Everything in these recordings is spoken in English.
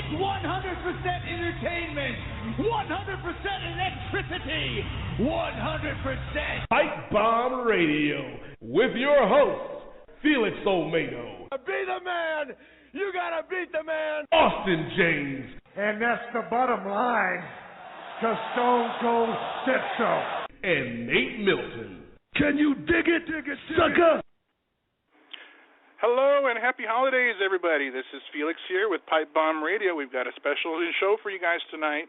It's 100% entertainment, 100% electricity, 100% Pipebomb Radio with your host, Felix Olmedo. Be the man, you gotta beat the man, Austin James. And that's the bottom line, 'cause Stone Cold said so. And Nate Milton. Can you dig it, sucker? Hello and happy holidays, everybody. This is Felix here with Pipebomb Radio. We've got a special show for you guys tonight.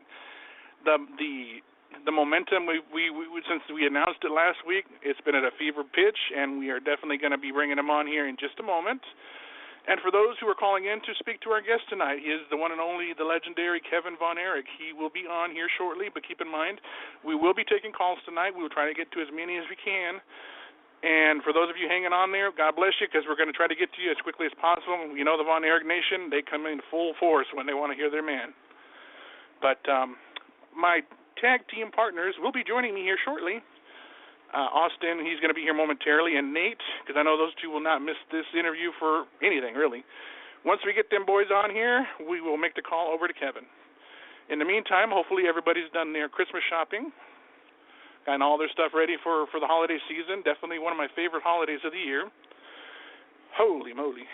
The momentum we since we announced it last week, it's been at a fever pitch, and we are definitely going to be bringing him on here in just a moment. And for those who are calling in to speak to our guest tonight, he is the one and only, the legendary Kevin Von Erich. He will be on here shortly, but keep in mind, we will be taking calls tonight. We will try to get to as many as we can. And for those of you hanging on there, God bless you, because we're going to try to get to you as quickly as possible. You know the Von Erich Nation, they come in full force when they want to hear their man. But my tag team partners will be joining me here shortly. Austin, he's going to be here momentarily, and Nate, because I know those two will not miss this interview for anything, really. Once we get them boys on here, we will make the call over to Kevin. In the meantime, hopefully everybody's done their Christmas shopping, gotten all their stuff ready for the holiday season. Definitely one of my favorite holidays of the year. Holy moly.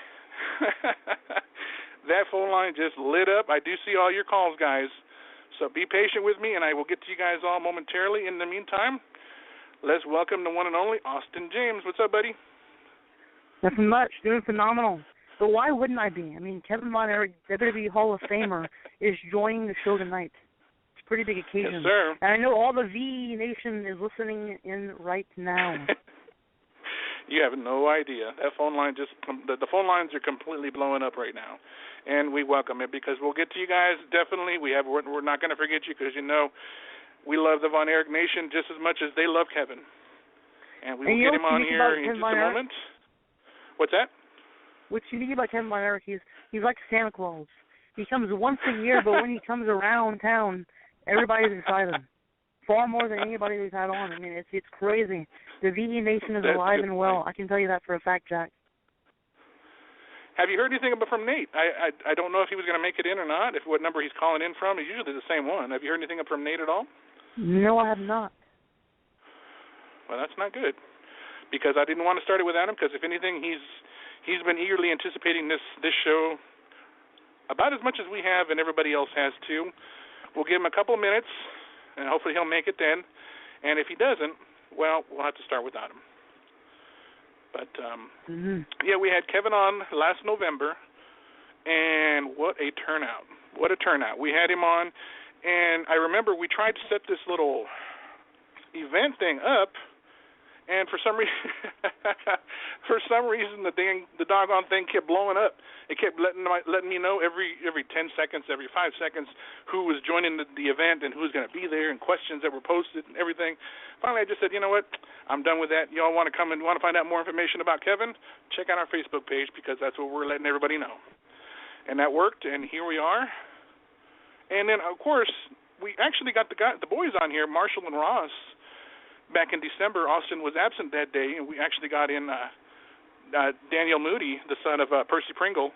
That phone line just lit up. I do see all your calls, guys. So be patient with me, and I will get to you guys all momentarily. In the meantime, let's welcome the one and only Austin James. What's up, buddy? Nothing much. Doing phenomenal. But why wouldn't I be? I mean, Kevin Von Erich, WWE Hall of Famer, is joining the show tonight. It's a pretty big occasion. Yes, sir. And I know all the V Nation is listening in right now. You have no idea. That phone line the phone lines are completely blowing up right now. And we welcome it, because we'll get to you guys, definitely. We're not going to forget you, because, you know, we love the Von Erich Nation just as much as they love Kevin. And we will get him on here in just a moment. What's that? What's unique about Kevin Von Erich, he's like Santa Claus. He comes once a year, but when he comes around town, everybody's excited. Far more than anybody we've had on. I mean, it's crazy. The VE Nation is alive and well. I can tell you that for a fact, Jack. Have you heard anything from Nate? I don't know if he was going to make it in or not, what number he's calling in from. It's usually the same one. Have you heard anything from Nate at all? No, I have not. Well, that's not good, because I didn't want to start it without him, because if anything, he's been eagerly anticipating this show about as much as we have, and everybody else has too. We'll give him a couple of minutes, and hopefully he'll make it then. And if he doesn't, well, we'll have to start without him. But, yeah, we had Kevin on last November, and what a turnout. What a turnout. We had him on, and I remember we tried to set this little event thing up, and for some reason the doggone thing kept blowing up. It kept letting me know every 10 seconds, every 5 seconds, who was joining the event and who was going to be there, and questions that were posted and everything. Finally, I just said, you know what, I'm done with that. Y'all want to come and want to find out more information about Kevin? Check out our Facebook page, because that's what we're letting everybody know. And that worked, and here we are. And then, of course, we actually got the boys on here, Marshall and Ross. Back in December, Austin was absent that day, and we actually got in Daniel Moody, the son of Percy Pringle.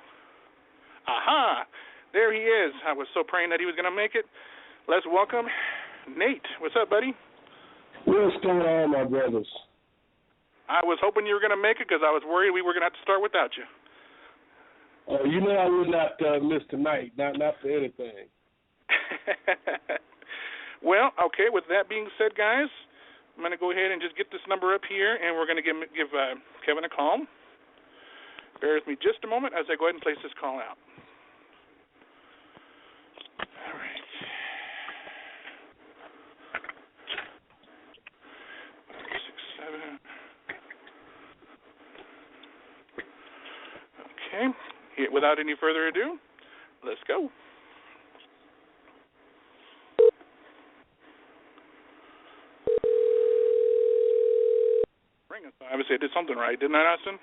Aha! There he is. I was so praying that he was going to make it. Let's welcome Nate. What's up, buddy? What's going on, my brothers? I was hoping you were going to make it, because I was worried we were going to have to start without you. You know I would not miss tonight, not for anything. Well, okay, with that being said, guys, I'm going to go ahead and just get this number up here, and we're going to give Kevin a call. Bear with me just a moment as I go ahead and place this call out. All right. 6, 7. Okay. Without any further ado, let's go. Obviously, I did something right, didn't I, Austin?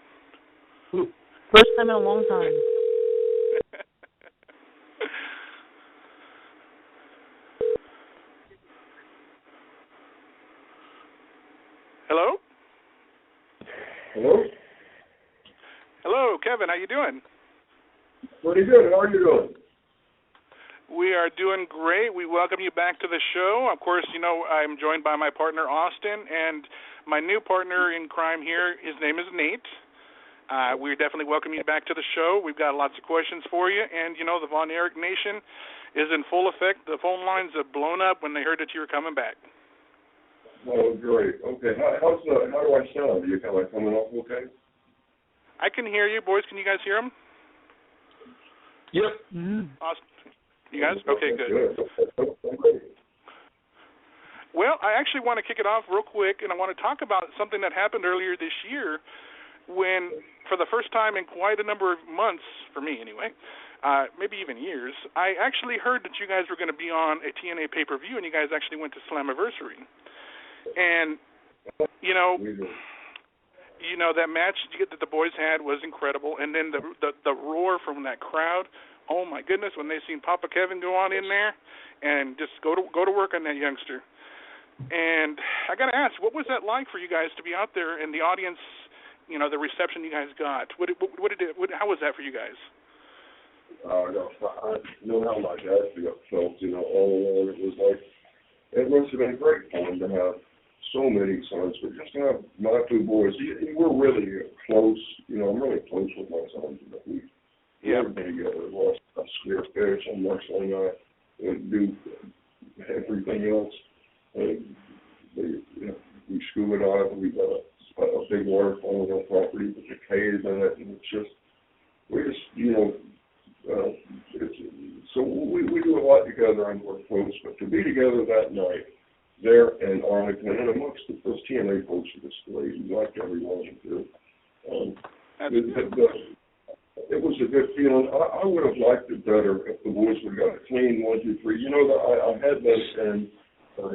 First time in a long time. Hello? Hello? Hello, Kevin. How you doing? Pretty good. How are you doing? We are doing great. We welcome you back to the show. Of course, you know, I'm joined by my partner, Austin, and my new partner in crime here, his name is Nate. We definitely welcome you back to the show. We've got lots of questions for you, and, you know, the Von Erich Nation is in full effect. The phone lines have blown up when they heard that you were coming back. Oh, great. Okay. How do I sound? Am I coming off okay? I can hear you. Boys, can you guys hear him? Yep. Awesome. You guys? Okay, good. Well, I actually want to kick it off real quick, and I want to talk about something that happened earlier this year when, for the first time in quite a number of months, for me anyway, maybe even years, I actually heard that you guys were going to be on a TNA pay-per-view, and you guys actually went to Slammiversary. And, you know, that match that the boys had was incredible, and then the roar from that crowd. Oh my goodness! When they seen Papa Kevin go on in there and just go to work on that youngster, and I got to ask, what was that like for you guys to be out there in the audience? You know, the reception you guys got. How was that for you guys? No, I know how my dad felt. You know, all along it was like it must have been great for him to have so many sons, but just to have my two boys. We're really close. You know, I'm really close with my sons. We've been together. Lost a spear fish on Marshall and I, and do everything else. We scuba dive. We got a big waterfall on our property with a cave in it, and so we do a lot together and we're close. But to be together that night there in Arlington and amongst those TNA folks who displayed, we liked everyone too. It was a good feeling. I would have liked it better if the boys would have got a clean 1, 2, 3. You know, I had been in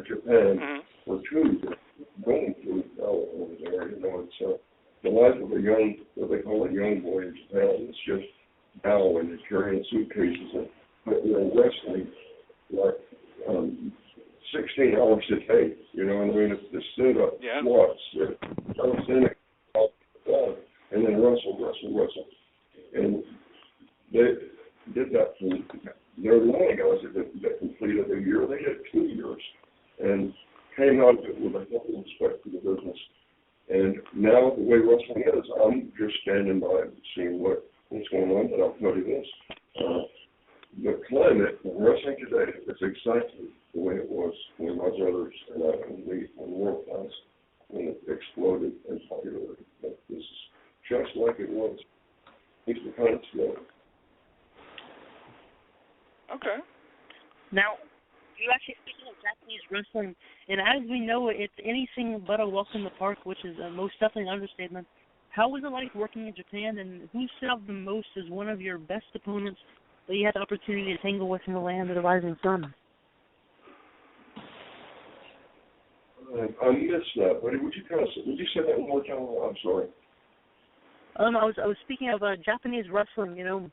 Japan for 2 years, going through hell over there. You know, it's the life of a young, what they call a young boy in Japan. It's just bowing and carrying suitcases and wrestling like 16 hours a day. You know what I mean? It's the sit-up, squats, and then wrestle. And they did that for, they're the only guys that completed a year. They did 2 years and came out of it with a whole respect for the business. And now the way wrestling is, I'm just standing by seeing what's going on, but I'll tell you this. The climate of wrestling today is exactly the way it was when my brothers and I were world class, when it exploded in popularity. This is just like it was. It's the kind of slow. Okay. Now, you're actually speaking of Japanese wrestling, and as we know, it's anything but a walk in the park, which is most definitely an understatement. How was it like working in Japan, and who stood out the most as one of your best opponents that you had the opportunity to tangle with in the land of the rising sun? I missed that, buddy. Would you say that one more time? I'm sorry. I was speaking of Japanese wrestling. You know,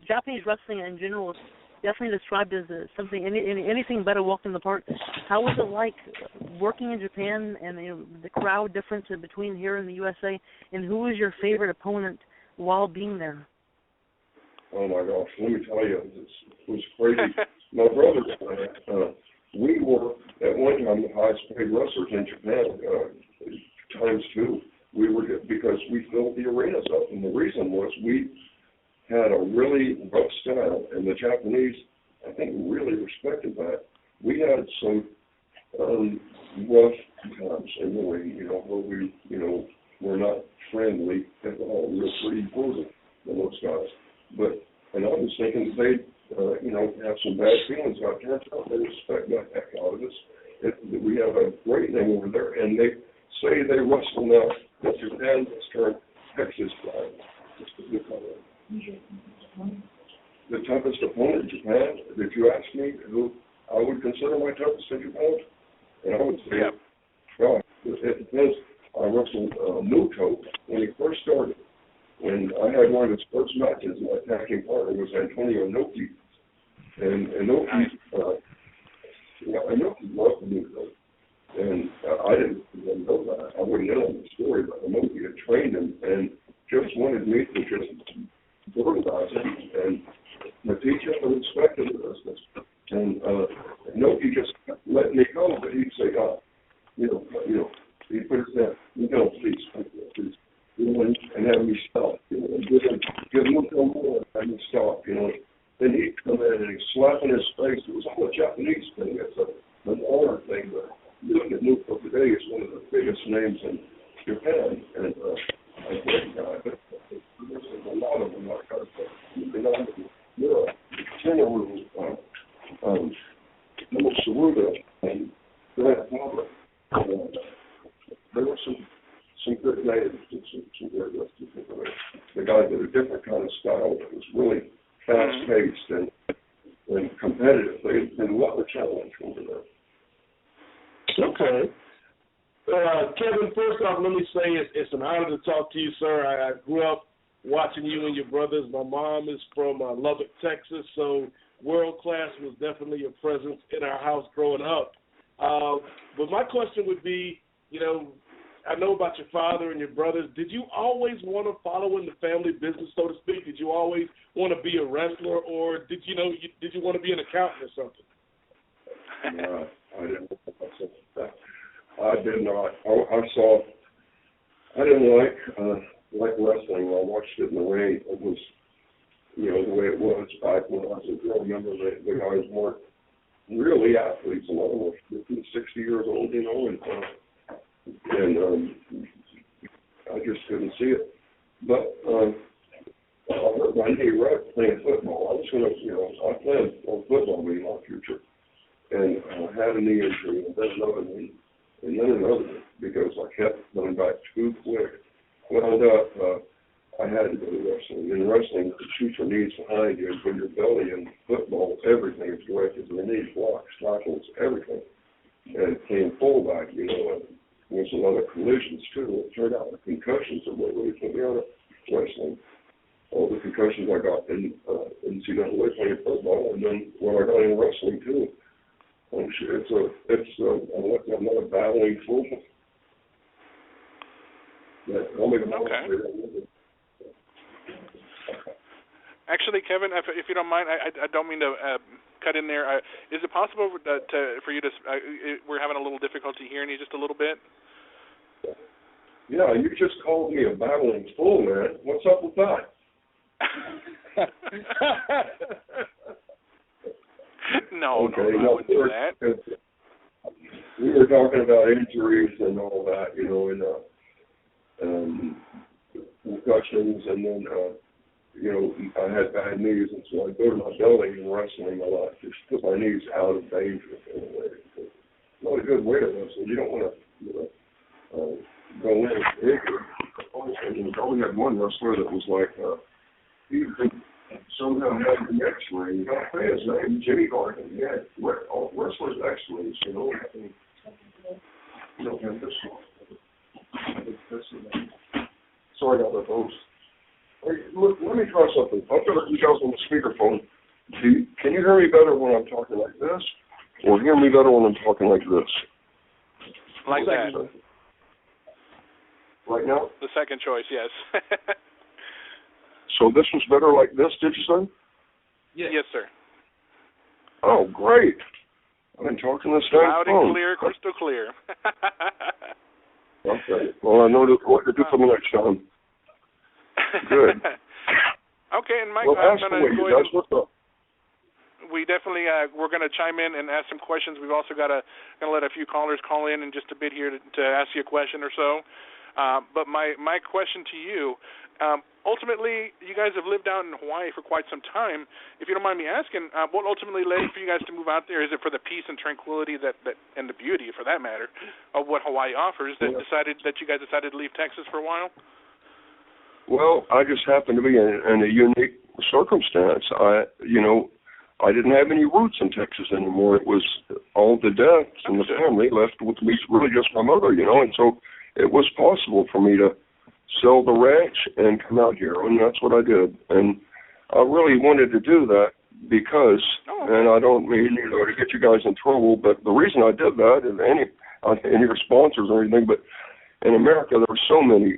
Japanese wrestling in general is definitely described as something anything but a walk in the park. How was it like working in Japan, and the crowd difference between here and the USA? And who was your favorite opponent while being there? Oh my gosh, let me tell you, it was crazy. My brother, we were at one time the highest paid wrestlers in Japan, times 2. We were, because we filled the arenas up, and the reason was we had a really rough style, and the Japanese, I think, really respected that. We had some rough times in the ring, where we, were not friendly at all. We were pretty brutal than those guys. And I was thinking they'd, have some bad feelings about that. They respect the heck out of us. We have a great name over there, and they say they wrestle now. But Japan has turned Texas style. The toughest opponent in Japan, if you ask me who I would consider my toughest in Japan, and I would say, God, it depends. I wrestled Muto when he first started. When I had one of his first matches, my attacking partner was Antonio Inoki. And Inoki, Inoki loved Muto. And I didn't know that. I wouldn't know the story, but Inoki had trained him and just wanted me to just brutalize him. And the teacher was respected the business. And he just let me go, but he'd say, he'd put his hand, please, and have me stop, and give him a more and have me stop, Then he'd come in and he'd slap in his face. It was all a Japanese thing. It's an honor thing, but looking at Milton today is one of the biggest names in Japan, and a great guy, but there's a lot of them like us. And there were some good names and some very rusty people there. The guy did a different kind of style that was really fast-paced and competitive. They love a challenge over there. Okay. Kevin, first off, let me say it's an honor to talk to you, sir. I grew up watching you and your brothers. My mom is from Lubbock, Texas, so World Class was definitely a presence in our house growing up. But my question would be, I know about your father and your brothers. Did you always want to follow in the family business, so to speak? Did you always want to be a wrestler, or did you want to be an accountant or something? No, I didn't. I did not. I didn't like wrestling. I watched it in the ring. It was, the way it was back when I was a girl. Remember, the guys weren't really athletes. A lot of them were 50, 60 years old, and I just couldn't see it. But I hurt my knee right playing football. I was going to, I planned on football being my future, and I had a knee injury, and then another knee, and then another knee, because I kept going back too quick. Wound up, I had to go to wrestling. In wrestling, you shoot your knees behind you and put your belly in. Football, everything is directed to the knees, blocks, tackles, everything. And came fullback, and there's a lot of collisions, too. It turned out the concussions are what really put me out of wrestling. All the concussions I got in NCAA playing football, and then when I got in wrestling, too. I'm not a battling fool. Okay. Actually, Kevin, if you don't mind, I don't mean to cut in there. Is it possible for you to? We're having a little difficulty hearing you just a little bit. Yeah, you just called me a battling fool, man. What's up with that? No, I wouldn't do that. We were talking about injuries and all that, and concussions, and then, I had bad knees, and so I go to my belly in wrestling a lot to put my knees out of danger. It's not a good way to wrestle. You don't want to, go in bigger. I only had one wrestler that was like, he somehow had the X-ray. You got to say his name, Jimmy Garden. He had wrestlers X-rays, You don't have this one. Sorry about that, folks. Hey, look, let me try something. I'm going to put you guys on the speakerphone. Can you hear me better when I'm talking like this, or hear me better when I'm talking like this? Like that. Right now? The second choice, yes. So this was better like this, did you say? Yes, sir. Oh, great. I've been talking this thing. Loud and clear, crystal clear. Okay. Well, I know what to do for the next time. Good. Okay, and Mike, well, I'm going to go ahead. What's up? We definitely we're going to chime in and ask some questions. We've also going to let a few callers call in just a bit here to ask you a question or so. But my question to you, ultimately, you guys have lived out in Hawaii for quite some time. If you don't mind me asking, what ultimately led for you guys to move out there? Is it for the peace and tranquility that and the beauty, for that matter, of what Hawaii offers that you guys decided to leave Texas for a while? Well, I just happened to be in a unique circumstance. I didn't have any roots in Texas anymore. It was all the deaths in the family left with me, really just my mother, and so it was possible for me to sell the ranch and come out here, and that's what I did. And I really wanted to do that because, and I don't mean, to get you guys in trouble, but the reason I did that, and any your sponsors or anything, but in America there are so many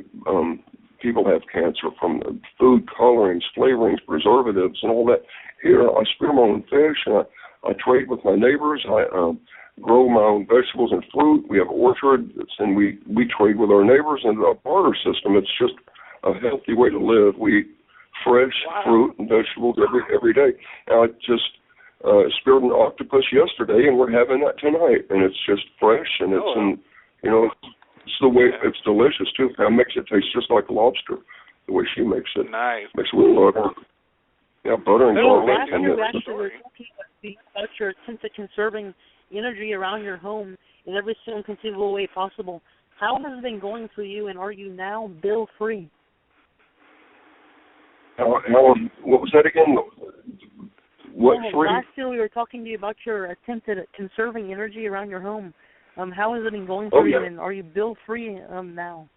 people have cancer from the food colorings, flavorings, preservatives, and all that. Here, I spear my own fish. I trade with my neighbors. I grow my own vegetables and fruit. We have orchards, and we trade with our neighbors. And a barter system, it's just a healthy way to live. We eat fresh fruit and vegetables every day. And I just speared an octopus yesterday, and we're having that tonight. And it's just fresh, and it's it's the way it's delicious too. It makes it taste just like lobster, the way she makes it. Nice. Makes it with butter. Yeah, butter and garlic. Last year, we were talking about your attempt at conserving energy around your home in every single conceivable way possible. How has it been going for you, and are you now bill-free? What was that again? What free? Last year we were talking to you about your attempt at conserving energy around your home. How has it been going for you, and are you bill-free now?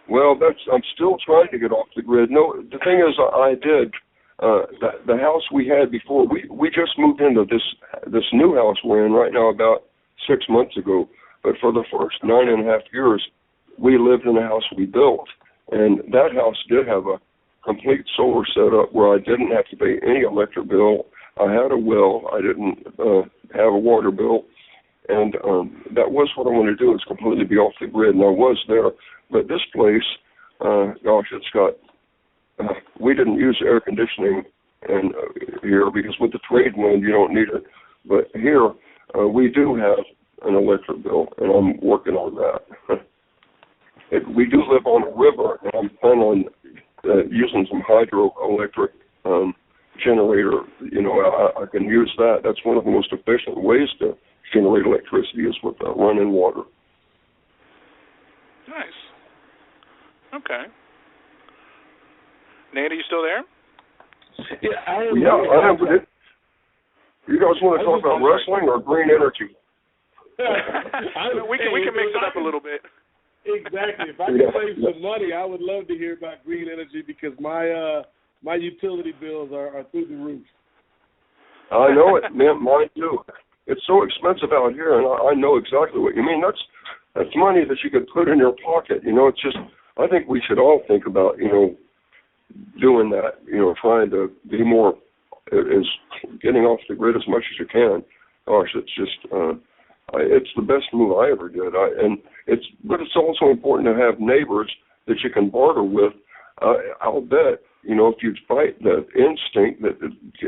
Well, I'm still trying to get off the grid. No, the thing is, I did. The house we had before, we just moved into this new house we're in right now about 6 months ago. But for the first 9.5 years, we lived in a house we built, and that house did have a complete solar setup where I didn't have to pay any electric bill. I had a well. I didn't have a water bill. And that was what I wanted to do, is completely be off the grid, and I was there. But this place, it's got, we didn't use air conditioning here because with the trade wind, you don't need it. But here, we do have an electric bill, and I'm working on that. We do live on a river, and I'm planning on using some hydroelectric generator. I can use that. That's one of the most efficient ways to generate electricity is with running water. Nice. Okay. Nate, are you still there? Yeah, I am. I am. You guys want to talk about wrestling or green energy? we can mix it up a little bit. Exactly. If I can save some money, I would love to hear about green energy because my utility bills are through the roof. I know it, man. Mine too. It's so expensive out here, and I know exactly what you mean. That's money that you could put in your pocket. It's just, I think we should all think about, doing that, trying to be more, is getting off the grid as much as you can. Gosh, it's just, it's the best move I ever did. But it's also important to have neighbors that you can barter with. I'll bet, if you fight the instinct that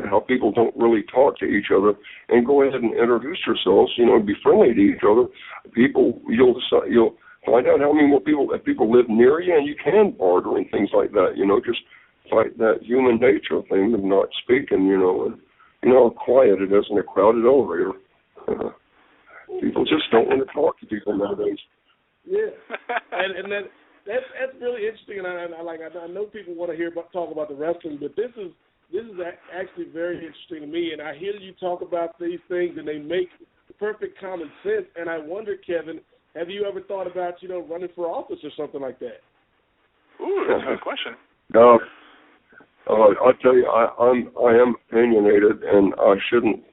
how people don't really talk to each other, and go ahead and introduce yourselves, and be friendly to each other, you'll find out how many more people live near you, and you can barter and things like that. Just fight that human nature thing of not speaking, and how quiet it is in a crowded elevator. People just don't want to talk to people nowadays. Yeah, and that's really interesting, and I know people want to talk about the wrestling, but this is actually very interesting to me, and I hear you talk about these things, and they make perfect common sense. And I wonder, Kevin, have you ever thought about running for office or something like that? Ooh, that's a good question. No, I'll tell you, I am opinionated, and I shouldn't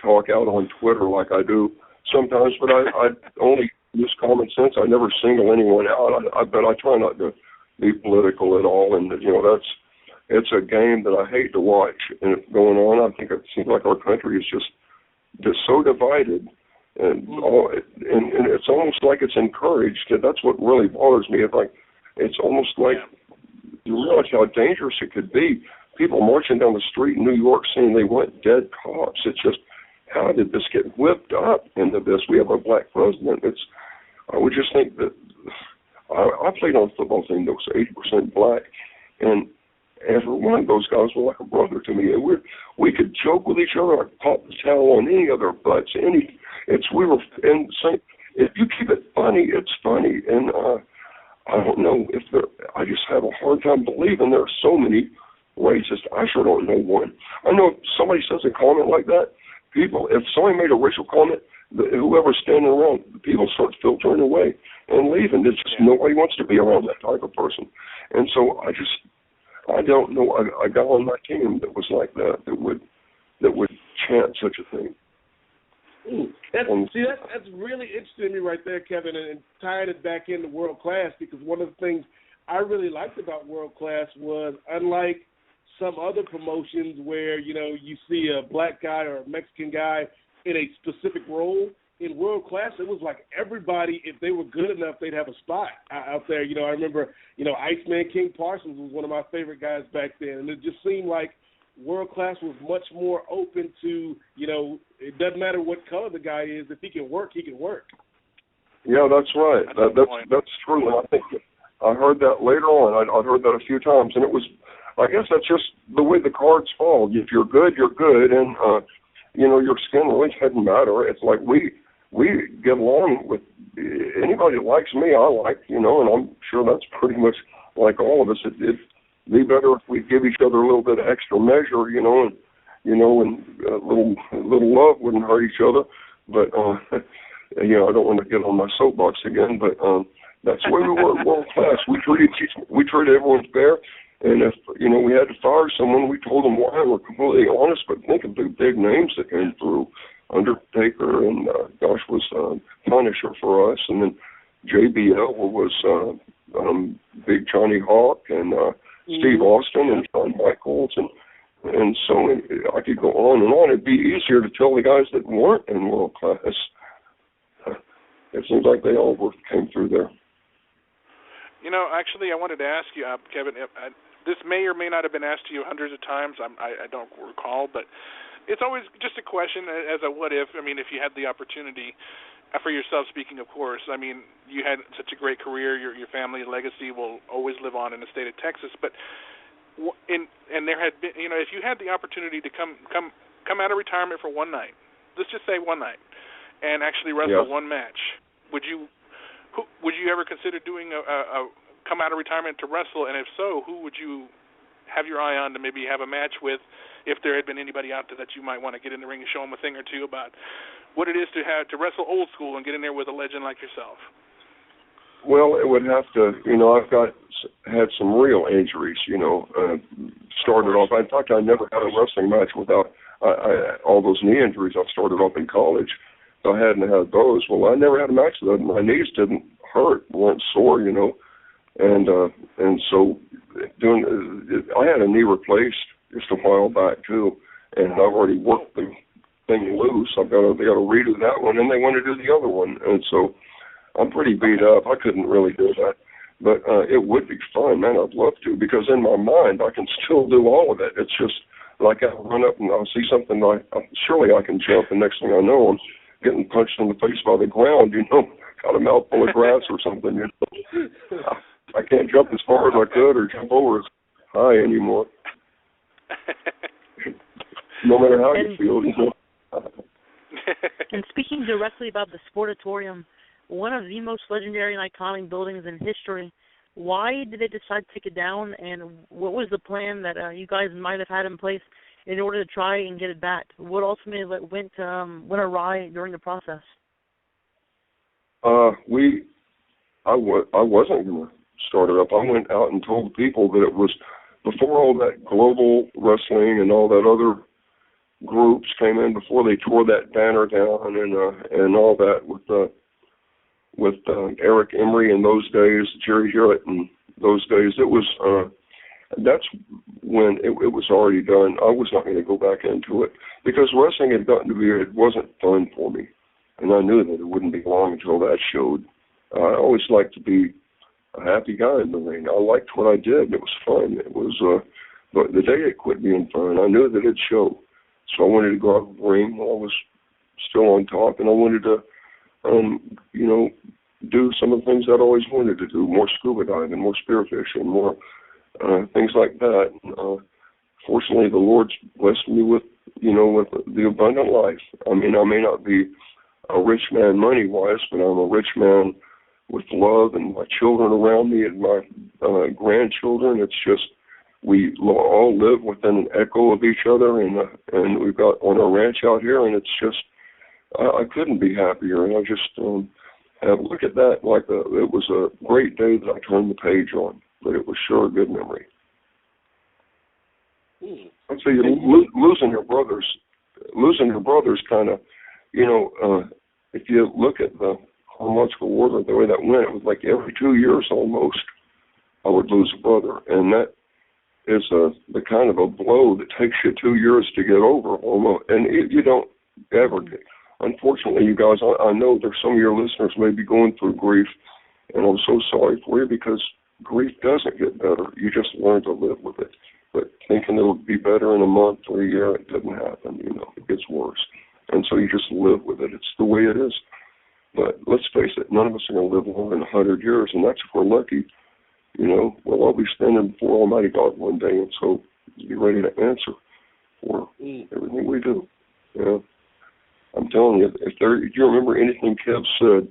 talk out on Twitter like I do sometimes, but I only use common sense. I never single anyone out. But I try not to be political at all. And it's a game that I hate to watch. And it's going on. I think it seems like our country is just so divided, and it's almost like it's encouraged. That's what really bothers me. It's almost like you realize how dangerous it could be. People marching down the street in New York saying they want dead cops. It's just, how did this get whipped up into this? We have a black president. I would just think that I played on a football team that was 80% black, and every one of those guys were like a brother to me. And we could joke with each other. I could pop the towel on any other butts. We were in the same. If you keep it funny, it's funny. And I don't know I just have a hard time believing there are so many racist. I sure don't know one. I know if somebody says a comment like that, if somebody made a racial comment, whoever's standing around, people start filtering away and leaving. It's just nobody wants to be around that type of person. And so I don't know a guy on my team that was like that would chant such a thing. That's really interesting to me right there, Kevin, and tying it back into world class, because one of the things I really liked about World Class was, unlike some other promotions where, you know, you see a black guy or a Mexican guy in a specific role, in World Class, it was like everybody, if they were good enough, they'd have a spot out there. You know, I remember, you know, Iceman King Parsons was one of my favorite guys back then, and it just seemed like World Class was much more open to, you know, it doesn't matter what color the guy is. If he can work, he can work. Yeah, that's right. That's true. I think I heard that later on. I heard that a few times, and it was, I guess that's just the way the cards fall. If you're good, you're good, and you know, your skin really doesn't matter. It's like we get along with anybody that likes me. I like, you know, and I'm sure that's pretty much like all of us. It'd be better if we give each other a little bit of extra measure, you know, and a little love wouldn't hurt each other. But you know, I don't want to get on my soapbox again, but that's the way we were at World Class. We treated everyone fair. And if, you know, we had to fire someone, we told them why. We're completely honest, but think of the big names that came through. Undertaker and, was Punisher for us. And then JBL was Big Johnny Hawk and Steve Austin and Shawn Michaels. And so I could go on and on. It'd be easier to tell the guys that weren't in World Class. It seems like they all came through there. You know, actually, I wanted to ask you, Kevin, this may or may not have been asked to you hundreds of times. I don't recall, but it's always just a question as a what if. I mean, if you had the opportunity, for yourself speaking, of course. I mean, you had such a great career. Your family legacy will always live on in the state of Texas. But and there had been, you know, if you had the opportunity to come out of retirement for one night, let's just say one night, and actually wrestle one match, would you ever consider doing a come out of retirement to wrestle? And if so, who would you have your eye on to maybe have a match with, if there had been anybody out there that you might want to get in the ring and show them a thing or two about what it is to wrestle old school and get in there with a legend like yourself? Well, it would have to, you know, I've had some real injuries, you know, started off. In fact, I never had a wrestling match without all those knee injuries. I started off in college, so I hadn't had those. Well, I never had a match with them. My knees didn't hurt, weren't sore, you know. And so I had a knee replaced just a while back too, and I've already worked the thing loose. They got to redo that one, and they want to do the other one, and so I'm pretty beat up. I couldn't really do that, but it would be fun, man. I'd love to, because in my mind I can still do all of it. It's just like I'll run up and I'll see something like surely I can jump, and next thing I know I'm getting punched in the face by the ground, you know, got a mouthful of grass or something, you know. I can't jump as far as I could or jump over as high anymore. No matter how you feel, you know. And speaking directly about the Sportatorium, one of the most legendary and iconic buildings in history, why did they decide to take it down, and what was the plan that you guys might have had in place in order to try and get it back? What ultimately went awry during the process? I wasn't going to start it up. I went out and told people that it was before all that global wrestling and all that other groups came in, before they tore that banner down and all that with Erich Emery in those days, Jerry Hewitt in those days. It was that's when it was already done. I was not going to go back into it because wrestling had gotten to be, it wasn't fun for me, and I knew that it wouldn't be long until that showed. I always liked to be a happy guy in the ring. I liked what I did. It was fun. It was, but the day it quit being fun, I knew that it'd show. So I wanted to go out of the ring while I was still on top, and I wanted to, you know, do some of the things I'd always wanted to do, more scuba diving, more spearfishing, more things like that. Fortunately, the Lord's blessed me with, you know, with the abundant life. I mean, I may not be a rich man money-wise, but I'm a rich man with love and my children around me and my grandchildren. It's just we all live within an echo of each other, and we've got on our ranch out here, and it's just I couldn't be happier. And I just look at that like it was a great day that I turned the page on, but it was sure a good memory. I'd say losing your brothers kind of, you know, if you look at the chronological order, the way that went, it was like every 2 years almost. I would lose a brother, and that is the kind of a blow that takes you 2 years to get over almost, and you don't ever get. Unfortunately, you guys, I know there's some of your listeners may be going through grief, and I'm so sorry for you because grief doesn't get better. You just learn to live with it. But thinking it'll be better in a month or a year, it doesn't happen, it gets worse. And so you just live with it. It's the way it is. But let's face it, none of us are going to live longer than 100 years, and that's if we're lucky. We'll all be standing before Almighty God one day, and so be ready to answer for everything we do. I'm telling you, if you remember anything Kev said,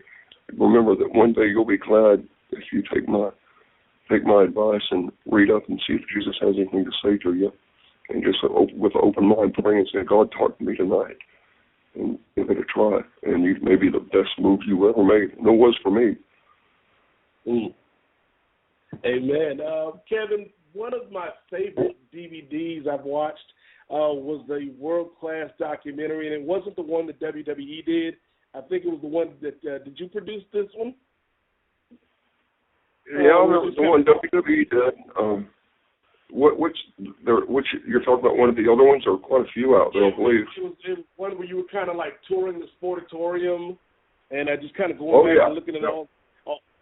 remember that one day you'll be glad if you take my advice and read up and see if Jesus has anything to say to you, and just with an open mind pray and say, God, talk to me tonight, and give it a try, and it may be the best move you ever made. And it was for me. Amen. Kevin, one of my favorite DVDs I've watched was the world-class documentary, and it wasn't the one that WWE did. I think it was the one that, did you produce this one? Yeah, that was the one WWE did. Which you're talking about one of the other ones, or quite a few out there, I believe. It was one where you were kind of like touring the sportatorium, and just kind of going back and looking at all.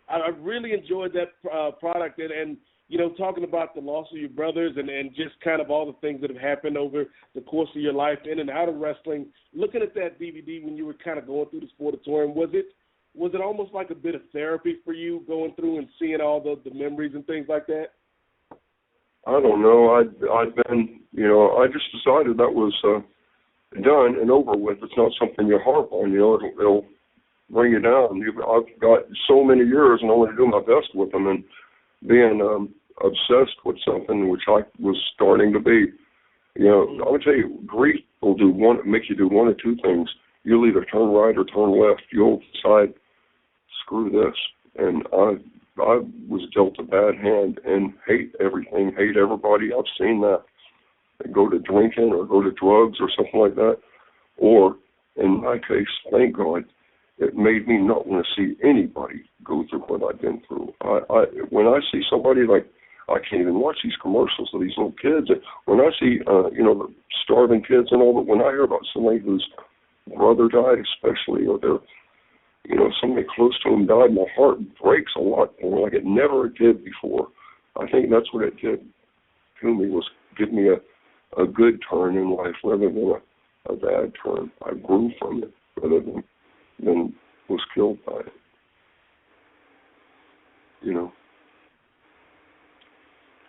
I really enjoyed that product, and talking about the loss of your brothers and just kind of all the things that have happened over the course of your life in and out of wrestling. Looking at that DVD when you were kind of going through the sportatorium, was it almost like a bit of therapy for you going through and seeing all the memories and things like that? I don't know. I'd been, I just decided that was done and over with. It's not something you harp on, it'll bring you down. I've got so many years, and I want to do my best with them, and being obsessed with something, which I was starting to be. I would tell you, grief will make you do one or two things. You'll either turn right or turn left. You'll decide, screw this. And I was dealt a bad hand and hate everything, hate everybody. I've seen that. Go to drinking or go to drugs or something like that. Or, in my case, thank God, it made me not want to see anybody go through what I've been through. When I see somebody like, I can't even watch these commercials of these little kids. When I see, the starving kids and all, but when I hear about somebody whose brother died, especially, or somebody close to him died, my heart breaks a lot more, like it never did before. I think that's what it did to me, was give me a good turn in life rather than a bad turn. I grew from it rather than was killed by it.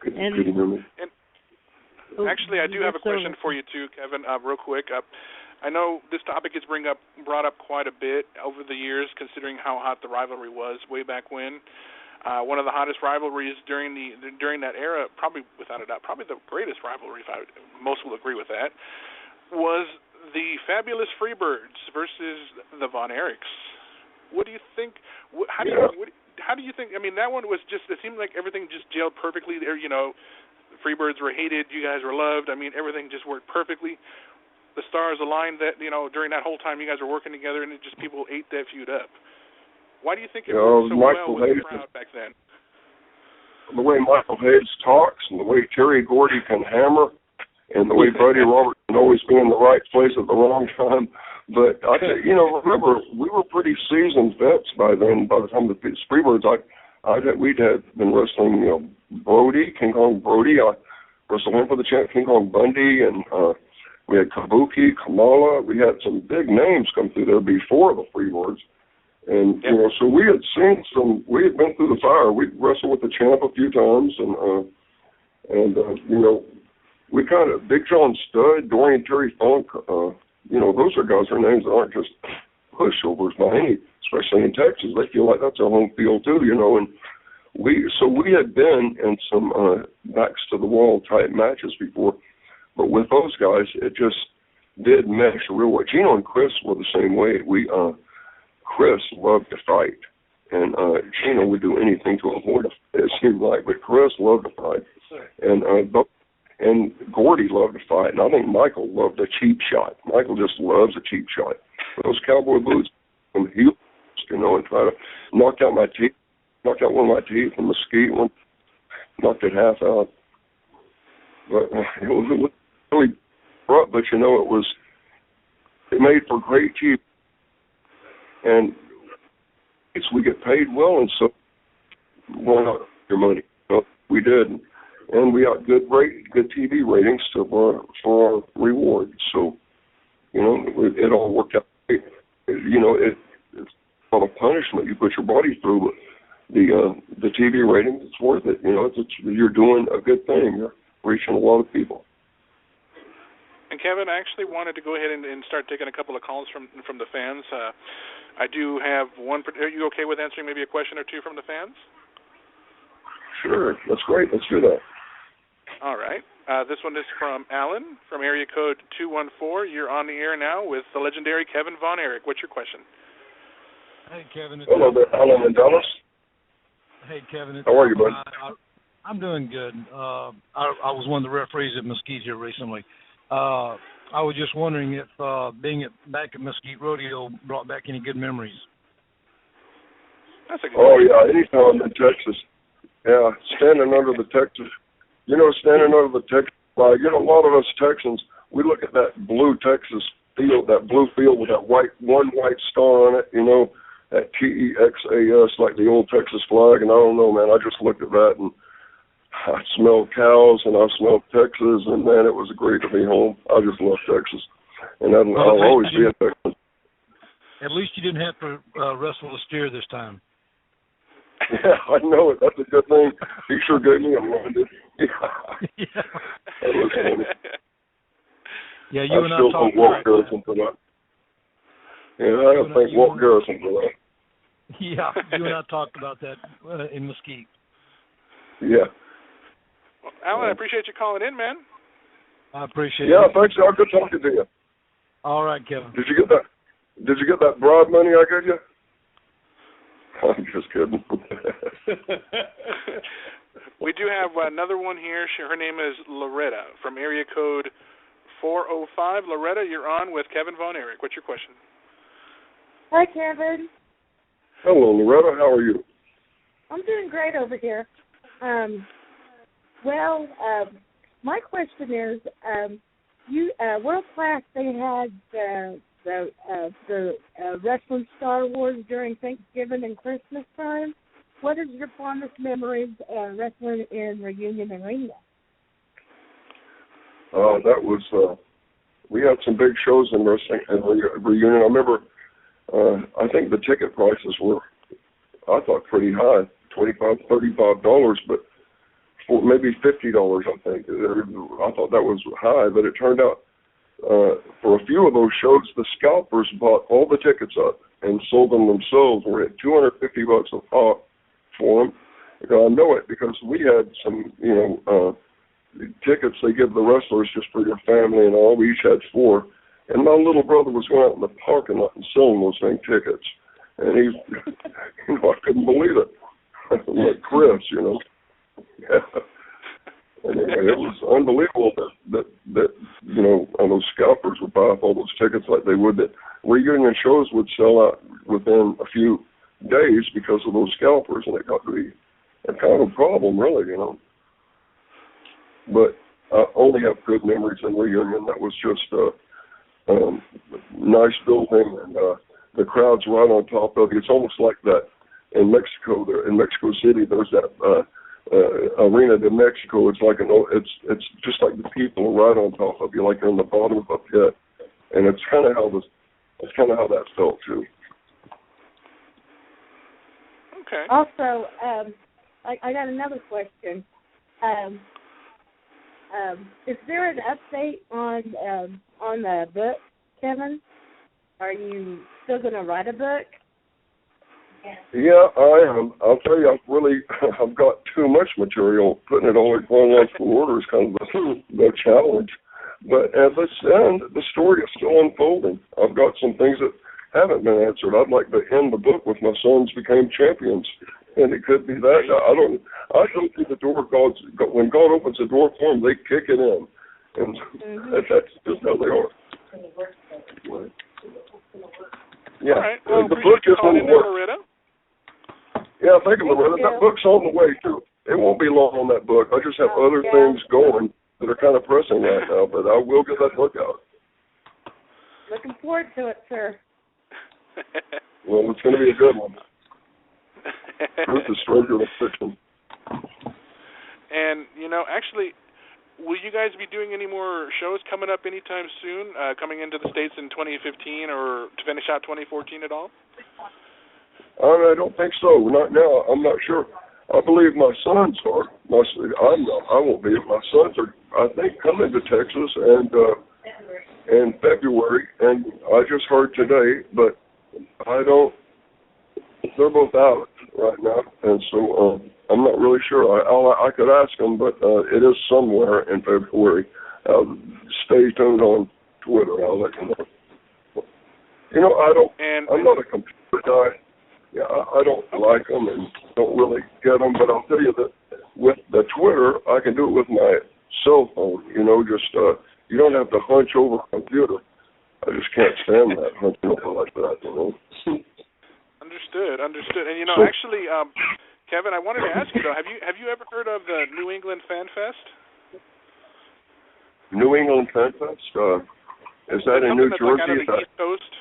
Could you hear me? And actually, I do have a question for you too, Kevin, real quick. I know this topic is brought up quite a bit over the years, considering how hot the rivalry was way back when. One of the hottest rivalries during that era, probably without a doubt, probably the greatest rivalry, most will agree with that, was the Fabulous Freebirds versus the Von Erichs. What do you think? How do you think? I mean, that one was just. It seemed like everything just gelled perfectly there. The Freebirds were hated. You guys were loved. I mean, everything just worked perfectly. The stars aligned that during that whole time you guys were working together, and people ate that feud up. Why do you think it worked so well with the crowd back then? The way Michael Hayes talks, and the way Terry Gordy can hammer, and the way Buddy Roberts can always be in the right place at the wrong time. But remember, we were pretty seasoned vets by then. By the time the Freebirds, we'd had been wrestling, Brody, King Kong Brody. I wrestled him for the champ, King Kong Bundy, and we had Kabuki, Kamala. We had some big names come through there before the Freebirds. And, so we had been through the fire. We'd wrestled with the champ a few times, and we kind of, Big John Studd, Dorian Terry Funk, those are guys, their names that aren't just pushovers by any, especially in Texas. They feel like that's their home field too, and we had been in some backs to the wall type matches before, but with those guys, it just did mesh real well. Gino and Chris were the same way. Chris loved to fight, and Gino would do anything to avoid it, it seemed like, but Chris loved to fight, and Gordy loved to fight, and I think Michael loved a cheap shot. Michael just loves a cheap shot. Those cowboy boots from heels, and try to knock out one of my teeth from Mesquite. knocked it half out. But it was really rough, but you know, it made for great TV. And we get paid well, and so why not your money? Well, we did, and we got good TV ratings for our reward. So, you know, it all worked out. You know, it's not a punishment you put your body through, but the TV ratings, it's worth it. You know, you're doing a good thing. You're reaching a lot of people. And Kevin, I actually wanted to go ahead and start taking a couple of calls from the fans. I do have one. Are you okay with answering maybe a question or two from the fans? Sure, that's great. Let's do that. All right. This one is from Alan from area code 214. You're on the air now with the legendary Kevin Von Erich. What's your question? Hey, Kevin. Hello there, Alan in Dallas. Hey, Kevin. How are you, bud? I'm doing good. I was one of the referees at Mesquite here recently. I was just wondering if being back at Mesquite Rodeo brought back any good memories. That's a good question. Yeah, anytime in Texas. Yeah, standing under the Texas flag. You know, a lot of us Texans, we look at that blue Texas field, that blue field with that one white star on it, you know, that TEXAS, like the old Texas flag. And I don't know, man, I just looked at that and I smelled cows and I smelled Texas, and man, it was great to be home. I just love Texas, and I'll always be a Texan. At least you didn't have to wrestle the steer this time. Yeah, I know it. That's a good thing. He sure gave me a run, didn't he? Yeah. That was funny. Yeah, you and I still talked thank Walt Garrison for that. Yeah, I gotta thank Walt Garrison for that. Yeah, you and I talked about that in Mesquite. Yeah. Well, Alan, I appreciate you calling in, man. I appreciate it. Yeah, thanks. I'll good talking to you. All right, Kevin. Did you get that bribe money I gave you? I'm just kidding. We do have another one here. Her name is Loretta from area code 405. Loretta, you're on with Kevin Von Erich. What's your question? Hi, Kevin. Hello, Loretta. How are you? I'm doing great over here. My question is, World Class, they had the wrestling Star Wars during Thanksgiving and Christmas time. What is your fondest memories wrestling in Reunion Arena? That was, we had some big shows in wrestling and Reunion. I remember, I think the ticket prices were, I thought, pretty high, $25, $35, but for maybe $50, I think. I thought that was high, but it turned out for a few of those shows, the scalpers bought all the tickets up and sold them themselves. We're at $250 a pop for them. I know it because we had some, tickets they give the wrestlers just for your family and all. We each had 4. And my little brother was going out in the parking lot and selling those same tickets. And he, I couldn't believe it. Like Chris, Yeah. Anyway, it was unbelievable that those scalpers would buy up all those tickets like they would. That reunion shows would sell out within a few days because of those scalpers, and it got to be a kind of a problem, really, But I only have good memories in reunion. That was just a nice building, and the crowd's right on top of you. It's almost like that in Mexico. There in Mexico City, there's that. Arena de Mexico. It's like it's just like the people are right on top of you, like you're in the bottom of a pit, and it's kind of how that felt too. Okay. Also, I got another question. Is there an update on the book, Kevin? Are you still going to write a book? Yeah, I am. I'll tell you, I've got too much material. Putting it all in one logical order is kind of the challenge. But at this end, the story is still unfolding. I've got some things that haven't been answered. I'd like to end the book with my sons became champions, and it could be that. I don't see the door. When God opens the door for them, they kick it in, and that's just how they are. Yeah, all right. Well, the book is on the way. Yeah, thank you, Loretta. That book's on the way, too. it won't be long on that book. I just have other things going that are kind of pressing right now, but I will get that book out. Looking forward to it, sir. Well, it's going to be a good one. Truth is stranger than fiction. And, actually, will you guys be doing any more shows coming up anytime soon, coming into the States in 2015 or to finish out 2014 at all? I don't think so. Not now. I'm not sure. I believe my sons are. I won't be. My sons are, I think, coming to Texas in February, and I just heard today, but I don't. They're both out right now, and so I'm not really sure. I could ask them, but it is somewhere in February. Stay tuned on Twitter. I'll let you know. I'm not a computer guy. Yeah, I don't like them and don't really get them, but I'll tell you that with the Twitter, I can do it with my cell phone. You don't have to hunch over a computer. I just can't stand that hunching over like that. Understood. And actually, Kevin, I wanted to ask you though, have you ever heard of the New England Fan Fest? New England Fan Fest? Is that in New Jersey? Like out of the East Coast?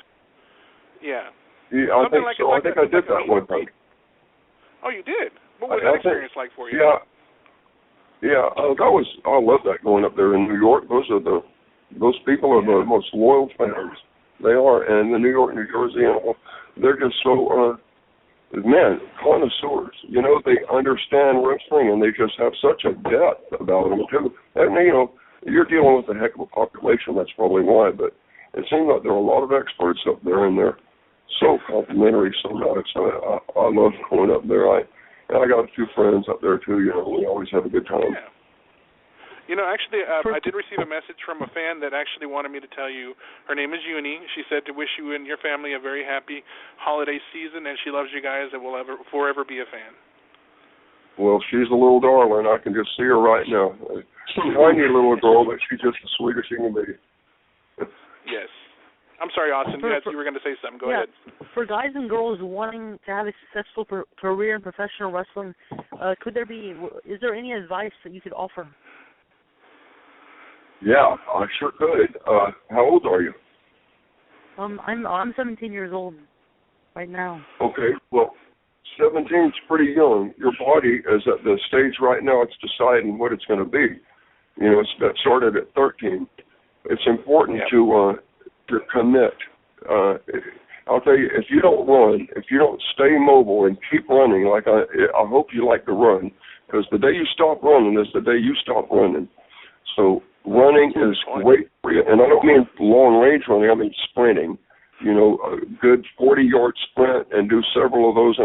Yeah. Yeah, I think so. I think I did that one time. Oh, you did? What was that experience like for you? Yeah. I love that going up there in New York. Those people are the most loyal fans. They are, and the New York, New Jersey, they're just so connoisseurs. They understand wrestling, and they just have such a depth about them too. And you're dealing with a heck of a population. That's probably why, but it seems like there are a lot of experts up there, and they're so complimentary, so nice. I love going up there. I got a few friends up there too. We always have a good time. Yeah. Actually, I did receive a message from a fan that actually wanted me to tell you. Her name is Uni. She said to wish you and your family a very happy holiday season, and she loves you guys and will forever be a fan. Well, she's a little darling. I can just see her right now. A tiny little girl, but she's just the sweetest she can be. Yes. I'm sorry, Austin. You were going to say something. Go ahead. For guys and girls wanting to have a successful career in professional wrestling, is there any advice that you could offer? Yeah, I sure could. How old are you? I'm 17 years old right now. Okay, well, 17's pretty young. Your body is at the stage right now. It's deciding what it's going to be. That started at 13. It's important to commit. I'll tell you, if you don't run, if you don't stay mobile and keep running, like I hope you like to run, because the day you stop running is the day you stop running. So running is great for you, and I don't mean long-range running. I mean sprinting. A good 40-yard sprint and do several of those.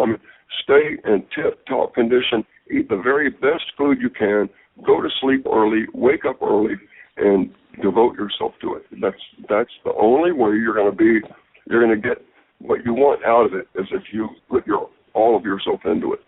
Stay in tip-top condition. Eat the very best food you can. Go to sleep early. Wake up early, and devote yourself to it. That's the only way you're going to get what you want out of it, is if you put all of yourself into it.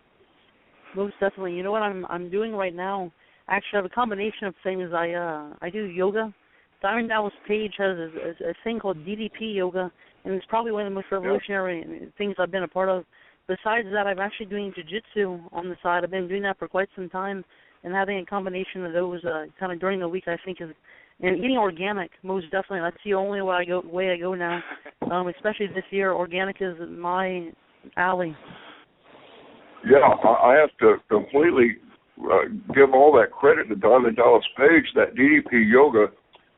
Most definitely. You know what I'm doing right now? Actually, I have a combination of things. I do yoga. Diamond Dallas Page has a thing called DDP yoga, and it's probably one of the most revolutionary things I've been a part of. Besides that, I'm actually doing jiu-jitsu on the side. I've been doing that for quite some time, and having a combination of those kind of during the week, I think, and eating organic, most definitely. That's the only way I go now. Especially this year, organic is my alley. Yeah, I have to completely give all that credit to Diamond Dallas Page. That DDP yoga,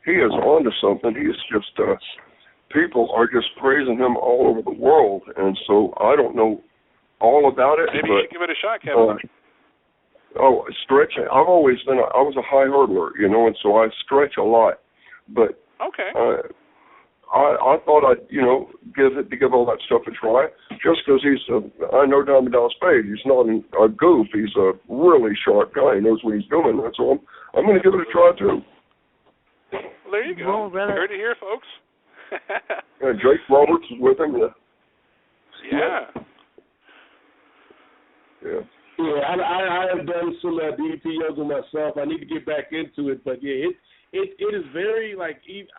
he is onto something. He's just, people are just praising him all over the world, and so I don't know all about it. Maybe you should give it a shot, Kevin. Stretching. I was a high hurdler, and so I stretch a lot. But okay. I thought I'd, give all that stuff a try. Just because I know Diamond Dallas Page. He's not a goof. He's a really sharp guy. He knows what he's doing. So I'm going to give it a try too. Well, there you go. Heard it here, folks. Jake Roberts is with him. Yeah. I have done some DDP yoga myself. I need to get back into it, but it is very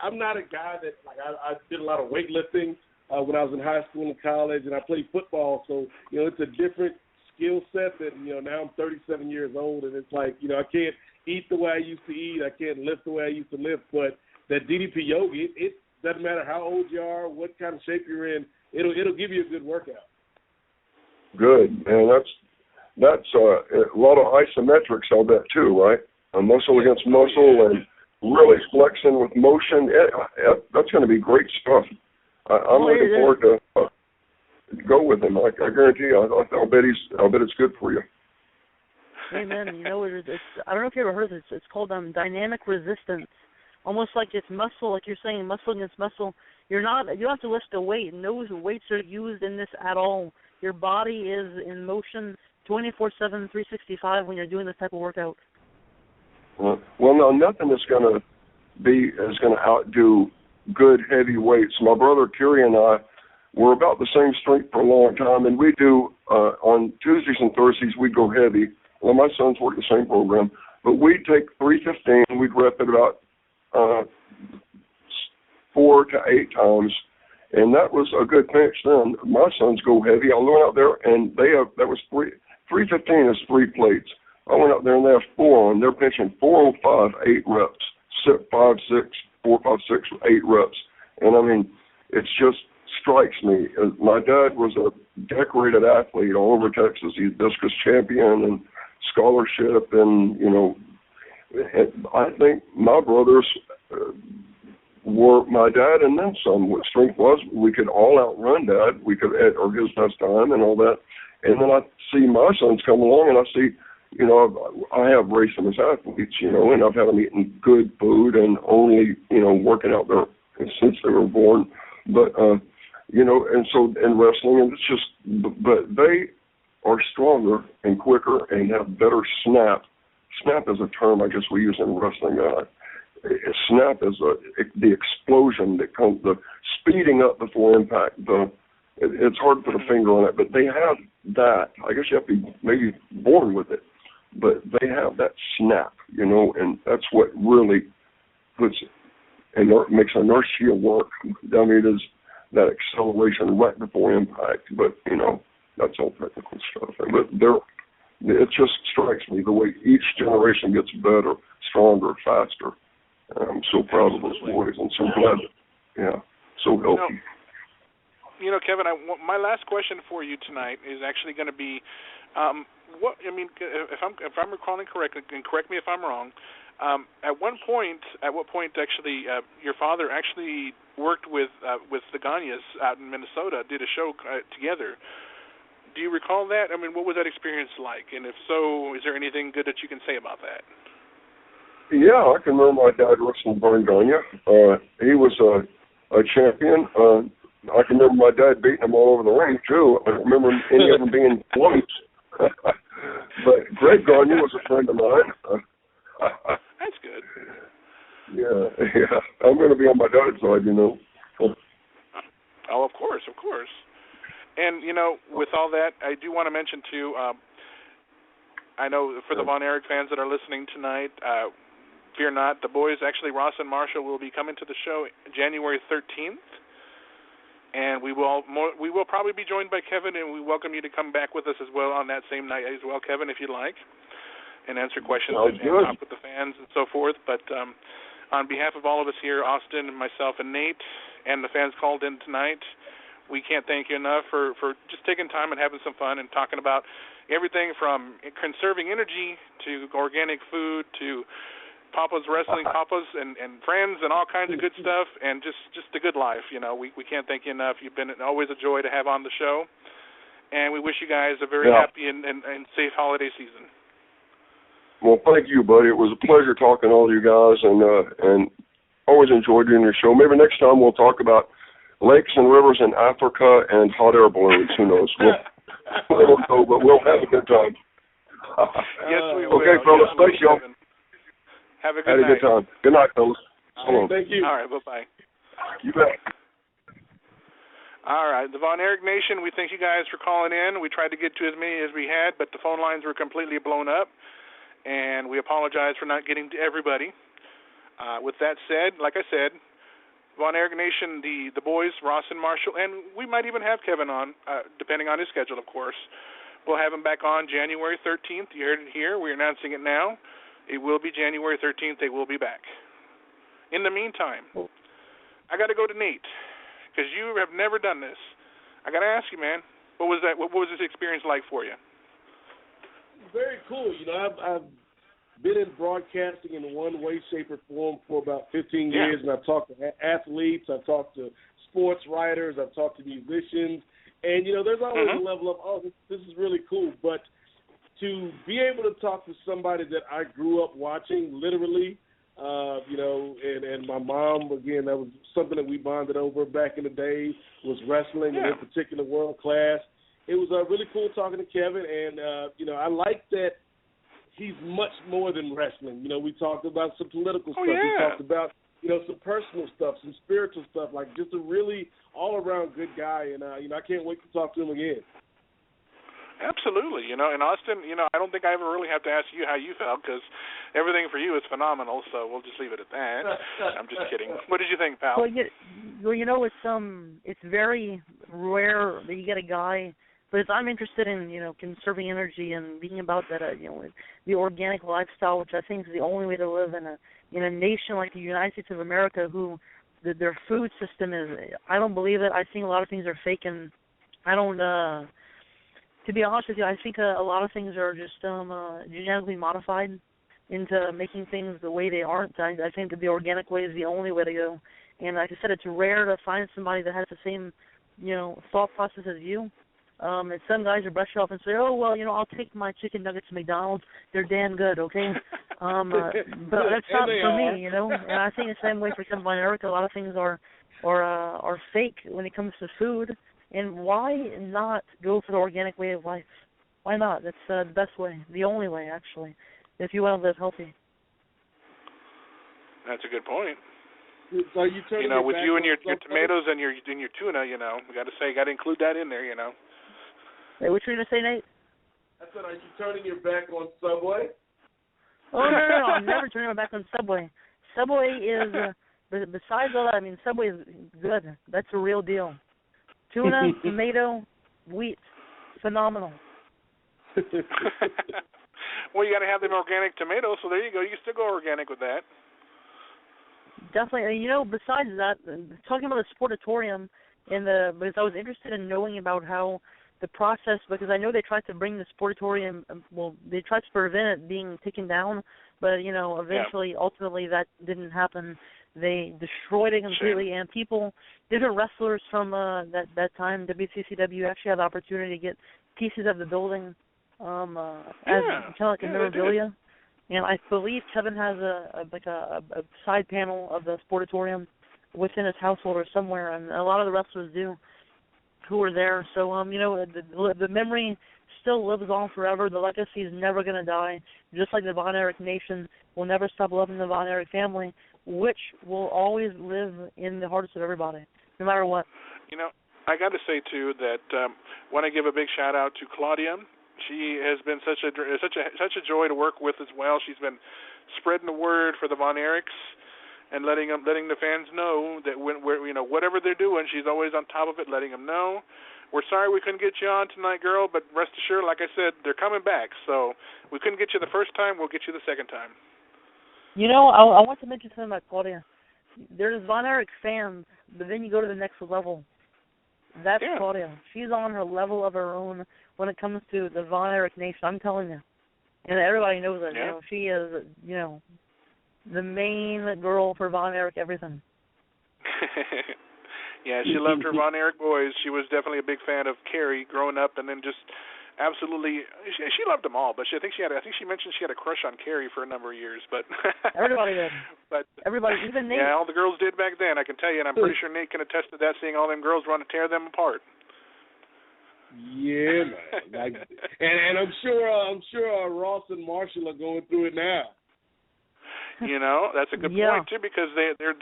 I'm not a guy that I did a lot of weightlifting when I was in high school and college, and I played football. So it's a different skill set that, now I'm 37 years old, and it's like, I can't eat the way I used to eat. I can't lift the way I used to lift. But that DDP yoga, it doesn't matter how old you are, what kind of shape you're in, it'll give you a good workout. Good, man. That's a lot of isometrics, I'll bet, too, right? Muscle against muscle and really flexing with motion. That's going to be great stuff. I'm looking forward to go with him. I guarantee you. I'll bet it's good for you. Hey, man, it's, I don't know if you ever heard this. It's called dynamic resistance. Almost like it's muscle, like you're saying, muscle against muscle. You don't have to lift a weight. No weights are used in this at all. Your body is in motion 24/7, 365 when you're doing this type of workout. Well, no, nothing is going to outdo good heavy weights. My brother Kerry and I were about the same strength for a long time, and we do on Tuesdays and Thursdays we'd go heavy. Well, my sons work the same program, but we'd take 315. We'd rep it about 4 to 8 times, and that was a good pinch then. My sons go heavy. I went out there, and that was 315 is 3 plates. I went out there, and they have 4 on. They're pinching 405, 8 reps, 5, 6, 4, 5, 6, 8 reps. And, I mean, it just strikes me. My dad was a decorated athlete all over Texas. He's discus champion and scholarship, and, I think my brothers were my dad and then some. What strength was, we could all outrun Dad. We could or his best time and all that. And then I see my sons come along, and I see, I have raced them as athletes, and I've had them eating good food and only, working out there since they were born. But, and so in wrestling, and it's just, but they are stronger and quicker and have better snap. Snap is a term I guess we use in wrestling. Snap is the explosion that comes, the speeding up before impact. It's hard to put a finger on it, but they have that. I guess you have to be maybe born with it, but they have that snap, and that's what really makes inertia work. I mean, it is that acceleration right before impact, but, that's all technical stuff. But it just strikes me the way each generation gets better, stronger, faster. I'm so proud of those boys, and so glad, so healthy. Kevin, my last question for you tonight is actually going to be, if I'm recalling correctly, and correct me if I'm wrong. At what point actually your father actually worked with the Gagnes out in Minnesota, did a show together. Do you recall that? I mean, what was that experience like? And if so, is there anything good that you can say about that? Yeah, I can remember my dad wrestling Vern Gagne. He was a champion. I can remember my dad beating him all over the ring, too. I don't remember any of them being close. But Greg Gagne was a friend of mine. That's good. Yeah. I'm going to be on my dad's side, Oh, of course. And, with all that, I do want to mention, too, I know for the Von Erich fans that are listening tonight, fear not, the boys, actually Ross and Marshall, will be coming to the show January 13th. And we will probably be joined by Kevin, and we welcome you to come back with us as well on that same night as well, Kevin, if you'd like, and answer questions and talk with the fans and so forth. But on behalf of all of us here, Austin and myself and Nate, and the fans called in tonight, we can't thank you enough for just taking time and having some fun and talking about everything from conserving energy to organic food to Papa's wrestling, Papa's and friends and all kinds of good stuff, and just the good life. We can't thank you enough. You've been always a joy to have on the show, and we wish you guys a very happy and safe holiday season. Well, thank you, buddy. It was a pleasure talking to all you guys, and always enjoyed doing your show. Maybe next time we'll talk about lakes and rivers in Africa and hot air balloons. Who knows? We don't know, but we'll have a good time. Yes, we will. Okay, fellas. Thanks, y'all. Have a good night. Had a good time. Good night, fellas. Right, thank you. All right, bye-bye. You bet. All right, the Von Erich Nation, we thank you guys for calling in. We tried to get to as many as we had, but the phone lines were completely blown up, and we apologize for not getting to everybody. With that said, like I said, Von Erich Nation, the boys, Ross and Marshall, and we might even have Kevin on, depending on his schedule, of course. We'll have him back on January 13th. You heard it here. We're announcing it now. It will be January 13th. They will be back. In the meantime, I got to go to Nate because you have never done this. I got to ask you, man, what was that? What was this experience like for you? Very cool. You know, I've been in broadcasting in one way, shape, or form for about 15 years, and I've talked to athletes, I've talked to sports writers, I've talked to musicians, and, you know, there's always a level of, oh, this is really cool, but to be able to talk to somebody that I grew up watching, literally, you know, and my mom, again, that was something that we bonded over back in the day, was wrestling, and in particular world class. It was really cool talking to Kevin, and, you know, I like that he's much more than wrestling. You know, we talked about some political stuff. We talked about, you know, some personal stuff, some spiritual stuff, like just a really all-around good guy, and, you know, I can't wait to talk to him again. Absolutely. You know, in Austin, you know, I don't think I ever really have to ask you how you felt because everything for you is phenomenal, so we'll just leave it at that. I'm just kidding. What did you think, pal? Well, you know, it's very rare that you get a guy, but I'm interested in, you know, conserving energy and being about that, you know, the organic lifestyle, which I think is the only way to live in a nation like the United States of America, who their food system is, I don't believe it. I think a lot of things are fake, and I don't. To be honest with you, I think a lot of things are just genetically modified into making things the way they aren't. I think that the organic way is the only way to go. And like I said, it's rare to find somebody that has the same, you know, thought process as you. And some guys are brush off and say, oh, well, you know, I'll take my chicken nuggets to McDonald's. They're damn good, okay? But that's not for me, you know. And I think the same way for some of America, a lot of things are fake when it comes to food. And why not go for the organic way of life? Why not? That's the best way, the only way, actually, if you want to live healthy. That's a good point. So you know, with you and your tomatoes and your tuna, you know, we got to include that in there, you know. Hey, what you going to say, Nate? I said, are you turning your back on Subway? Oh, no, I'm never turning my back on Subway. Subway is, besides all that, I mean, Subway is good. That's a real deal. Tuna, tomato, wheat, phenomenal. Well, you got to have them organic tomatoes, so there you go. You can still go organic with that. Definitely. You know, besides that, talking about the sportatorium, because I was interested in knowing about how the process, because I know they tried to bring the sportatorium, they tried to prevent it being taken down, but, you know, eventually, ultimately, that didn't happen. They destroyed it completely, and different wrestlers from that time, WCCW, actually had the opportunity to get pieces of the building as kind of like a memorabilia. And I believe Kevin has a side panel of the sportatorium within his household or somewhere, and a lot of the wrestlers do who were there. So, you know, the memory still lives on forever. The legacy is never going to die, just like the Von Erich Nation will never stop loving the Von Erich family, which will always live in the hearts of everybody, no matter what. You know, I got to say, too, that I want to give a big shout-out to Claudia. She has been such a joy to work with as well. She's been spreading the word for the Von Erichs and letting the fans know that whatever they're doing, she's always on top of it, letting them know. We're sorry we couldn't get you on tonight, girl, but rest assured, like I said, they're coming back. So we couldn't get you the first time, we'll get you the second time. You know, I want to mention something about Claudia. There's Von Erich fans, but then you go to the next level. That's Claudia. She's on her level of her own when it comes to the Von Erich Nation. I'm telling you. And everybody knows that. You know, she is, you know, the main girl for Von Erich everything. Yeah, she loved her Von Erich boys. She was definitely a big fan of Kerry growing up, and then just absolutely, she loved them all. But I think she mentioned she had a crush on Kerry for a number of years. But everybody did. But everybody, even Nate. Yeah, all the girls did back then. I can tell you, and I'm pretty sure Nate can attest to that. Seeing all them girls run to tear them apart. Yeah, man. And I'm sure Ross and Marshall are going through it now. You know, that's a good point too, because they're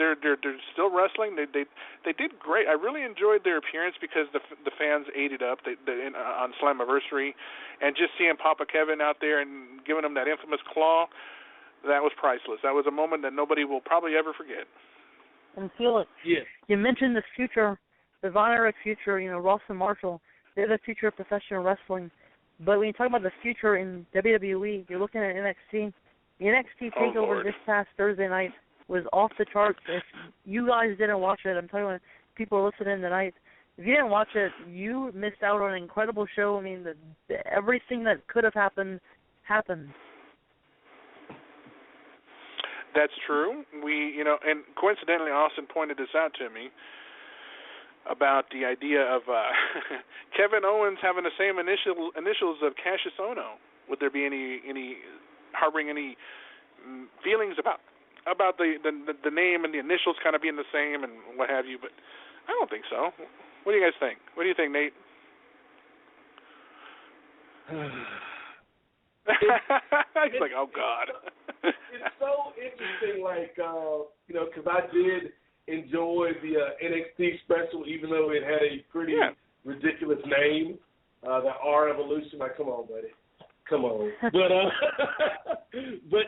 still wrestling. They did great. I really enjoyed their appearance because the fans ate it up on Slammiversary, and just seeing Papa Kevin out there and giving him that infamous claw, that was priceless. That was a moment that nobody will probably ever forget. And Felix, you mentioned the future, the Von Erich future. You know, Ross and Marshall, they're the future of professional wrestling. But when you talk about the future in WWE, you're looking at NXT. The NXT takeover this past Thursday night was off the charts. If you guys didn't watch it, I'm telling you, people are listening tonight. If you didn't watch it, you missed out on an incredible show. I mean, everything that could have happened happened. That's true. And coincidentally, Austin pointed this out to me about the idea of Kevin Owens having the same initials of Cassius Ohno. Would there be any harboring any feelings about the name and the initials kind of being the same and what have you? But I don't think so. What do you guys think? What do you think, Nate? He's like, oh God. It's so interesting, because I did enjoy the NXT special, even though it had a pretty ridiculous name, the R Evolution. Like, come on, buddy, come on. But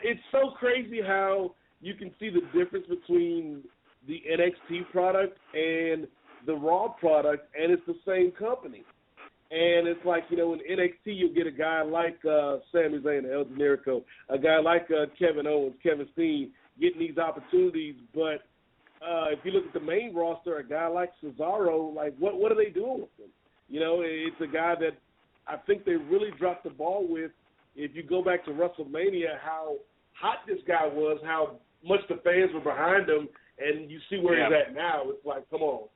it's so crazy how you can see the difference between the NXT product and the Raw product, and it's the same company. And it's like, in NXT you'll get a guy like Sami Zayn, El Generico, a guy like Kevin Owens, Kevin Steen, getting these opportunities. But if you look at the main roster, a guy like Cesaro, like what are they doing with him? It's a guy that I think they really dropped the ball with. If you go back to WrestleMania, how hot this guy was, how much the fans were behind him, and you see where he's at now. It's like, come on.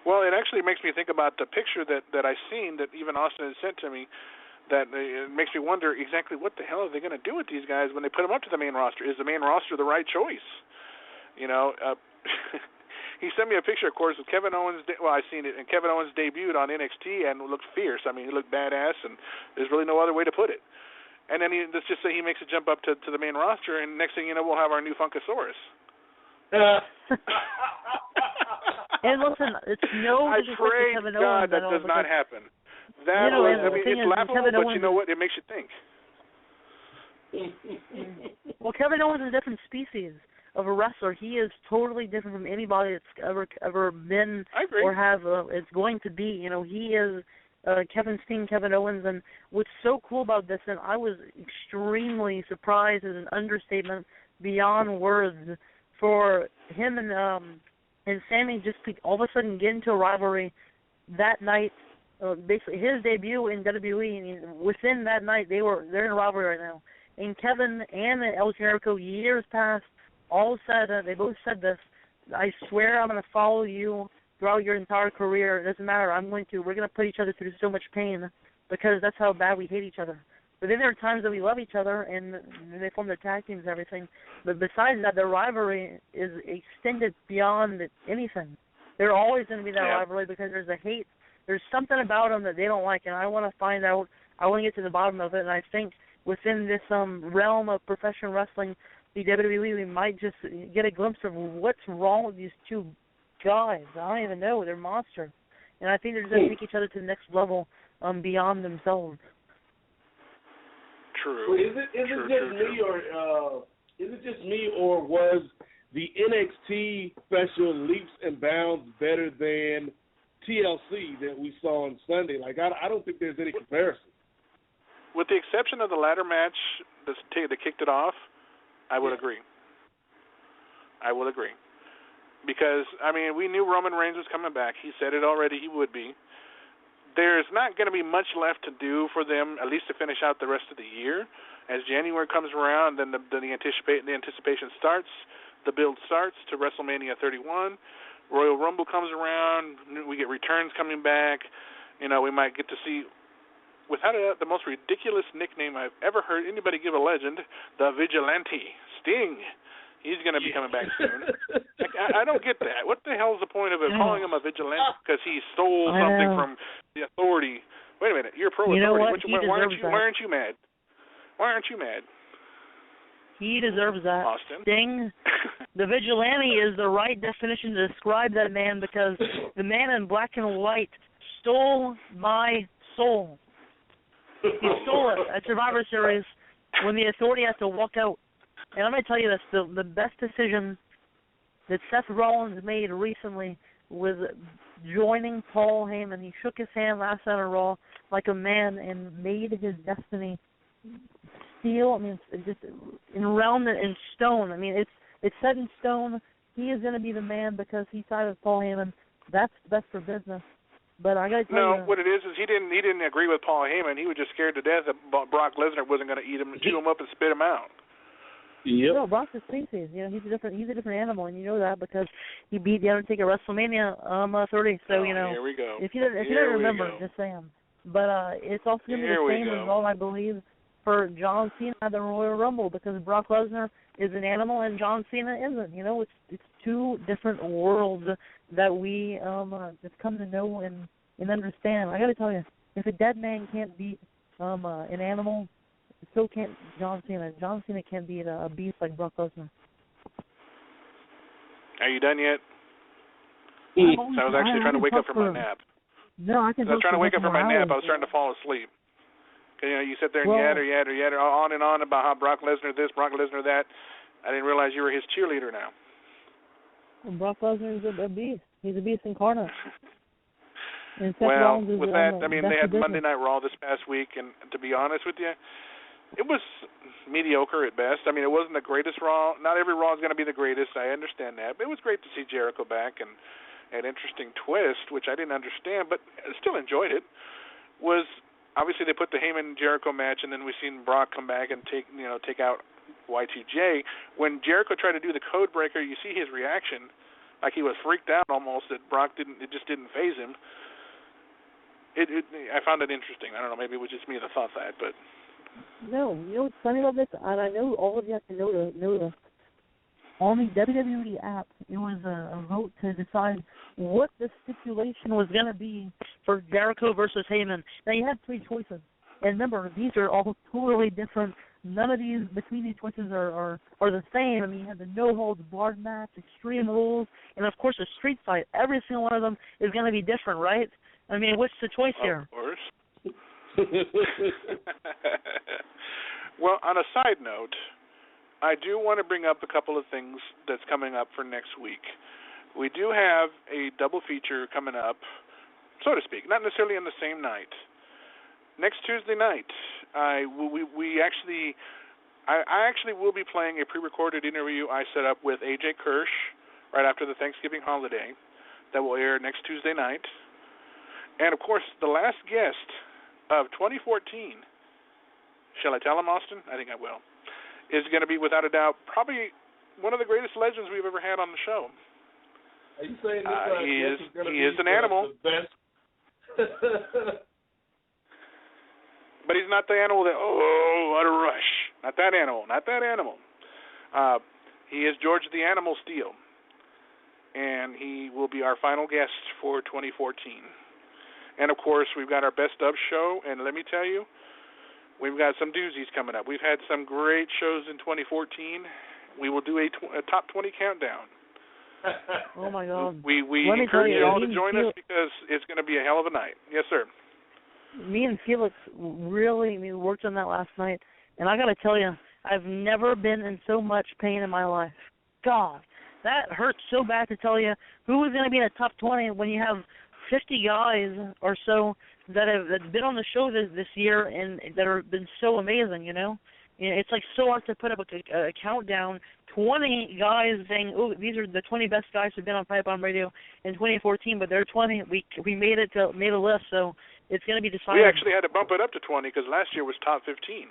Well, it actually makes me think about the picture that I seen that even Austin had sent to me. That it makes me wonder exactly what the hell are they going to do with these guys when they put them up to the main roster. Is the main roster the right choice? He sent me a picture, of course, of Kevin Owens. Well, I seen it, and Kevin Owens debuted on NXT and looked fierce. I mean, he looked badass, and there's really no other way to put it. And then let's just say he makes a jump up to the main roster, and next thing you know, we'll have our new Funkasaurus. And listen, it's no. I pray Kevin God Owens that does not happen. That it's laughable, but you know what? It makes you think. Well, Kevin Owens is a different species of a wrestler. He is totally different from anybody that's ever been or is going to be. He is Kevin Steen, Kevin Owens, and what's so cool about this, and I was extremely surprised, is an understatement beyond words, for him and Sammy just to all of a sudden get into a rivalry that night. Basically, his debut in WWE, and within that night, they're in a rivalry right now. And Kevin and El Generico, years past, they both said this: I swear I'm going to follow you throughout your entire career. It doesn't matter. We're going to put each other through so much pain because that's how bad we hate each other. But then there are times that we love each other, and they form their tag teams and everything. But besides that, their rivalry is extended beyond anything. They're always going to be that rivalry because there's a hate. There's something about them that they don't like, and I want to find out. I want to get to the bottom of it, and I think within this realm of professional wrestling, the WWE, we might just get a glimpse of what's wrong with these two guys. I don't even know. They're monsters. And I think they're just going to take each other to the next level beyond themselves. True. Is it just me, or was the NXT special leaps and bounds better than TLC that we saw on Sunday? Like, I don't think there's any comparison. With the exception of the ladder match that kicked it off, I would agree. I will agree. Because, we knew Roman Reigns was coming back. He said it already, he would be. There's not going to be much left to do for them, at least to finish out the rest of the year. As January comes around, then the anticipation starts, the build starts to WrestleMania 31. Royal Rumble comes around, we get returns coming back. We might get to see, without a doubt, the most ridiculous nickname I've ever heard anybody give a legend, the Vigilante, Sting. He's going to be coming back soon. I don't get that. What the hell is the point of it calling him a vigilante because he stole something from the Authority? Wait a minute. You're pro-Authority. Why aren't you mad? Why aren't you mad? He deserves that. Austin. Sting, the vigilante is the right definition to describe that man because the man in black and white stole my soul. He stole it at Survivor Series when the Authority has to walk out. And I'm going to tell you this, the best decision that Seth Rollins made recently was joining Paul Heyman. He shook his hand last night on Raw like a man and made his destiny steel. I mean, it's just enround it in stone. I mean, it's set in stone. He is going to be the man because he sided with Paul Heyman. That's best for business. But I got to tell you, what it is he didn't agree with Paul Heyman. He was just scared to death that Brock Lesnar wasn't going to chew him up and spit him out. Yep. No, Brock's a species. You know, he's a different animal, and you know that because he beat the Undertaker at WrestleMania 30. So you know, here we go. If you don't remember, just saying. But it's also going to be the same result, I believe, for John Cena at the Royal Rumble because Brock Lesnar is an animal and John Cena isn't. You know, it's two different worlds that we have come to know and understand. I got to tell you, if a dead man can't beat an animal, so can't John Cena. John Cena can't beat a beast like Brock Lesnar. Are you done yet? I was actually trying to wake up from my nap. No, I can. I was trying to wake up from my nap. I was starting to fall asleep. You know, you sit there and yatter, on and on about how Brock Lesnar this, Brock Lesnar that. I didn't realize you were his cheerleader now. Well, Brock Lesnar is a beast. He's a beast incarnate. Well, with that, I mean, they had Monday Night Raw this past week, and to be honest with you, it was mediocre at best. I mean, it wasn't the greatest Raw. Not every Raw is going to be the greatest. I understand that. But it was great to see Jericho back, and an interesting twist, which I didn't understand, but I still enjoyed it, was obviously they put the Heyman-Jericho match, and then we've seen Brock come back and take out Y2J. When Jericho tried to do the code breaker, you see his reaction, like he was freaked out almost that Brock it just didn't faze him. I found it interesting. I don't know, maybe it was just me that thought that, but... No, you know what's funny about this? And I know all of you have to know this. On the WWE app, it was a vote to decide what the stipulation was going to be for Jericho versus Heyman. Now, you had three choices. And remember, these are all totally different. None of these, between these choices, are the same. I mean, you have the no-holds-barred match, Extreme Rules, and, of course, a street fight. Every single one of them is going to be different, right? I mean, what's the choice here? Of course. Well, on a side note, I do want to bring up a couple of things that's coming up for next week. We do have a double feature coming up, so to speak, not necessarily on the same night. Next Tuesday night, I actually will be playing a pre-recorded interview I set up with AJ Kirsch right after the Thanksgiving holiday that will air next Tuesday night. And, of course, the last guest of 2014, shall I tell him, Austin? I think I will. Is going to be, without a doubt, probably one of the greatest legends we've ever had on the show. Are you saying this he is an animal. But he's not the animal that, what a rush. Not that animal. He is George the Animal Steele. And he will be our final guest for 2014. And, of course, we've got our Best Of show. And let me tell you, we've got some doozies coming up. We've had some great shows in 2014. We will do a top 20 countdown. Oh, my God. We encourage you all to join us because it's going to be a hell of a night. Yes, sir. Me and Felix really worked on that last night. And I got to tell you, I've never been in so much pain in my life. God, that hurts so bad to tell you who is going to be in the top 20 when you have 50 guys or so that have been on the show this year and that have been so amazing, you know? It's like so hard to put up a countdown. 20 guys saying, "Oh, these are the 20 best guys who've been on Pipebomb Radio in 2014," but they're 20. We made a list, so it's going to be decided. We actually had to bump it up to 20 because last year was top 15.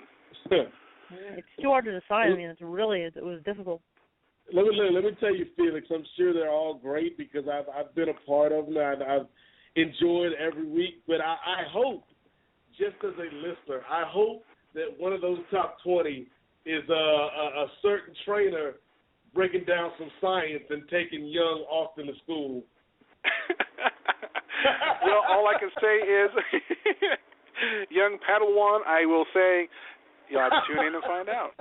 It's too hard to decide. I mean, it was difficult. Let me tell you, Felix, I'm sure they're all great because I've been a part of them. I've enjoyed every week, but I hope, just as a listener, I hope that one of those top 20 is a certain trainer breaking down some science and taking young Austin to school. Well, all I can say is, young Padawan, I will say, you'll have to tune in and find out.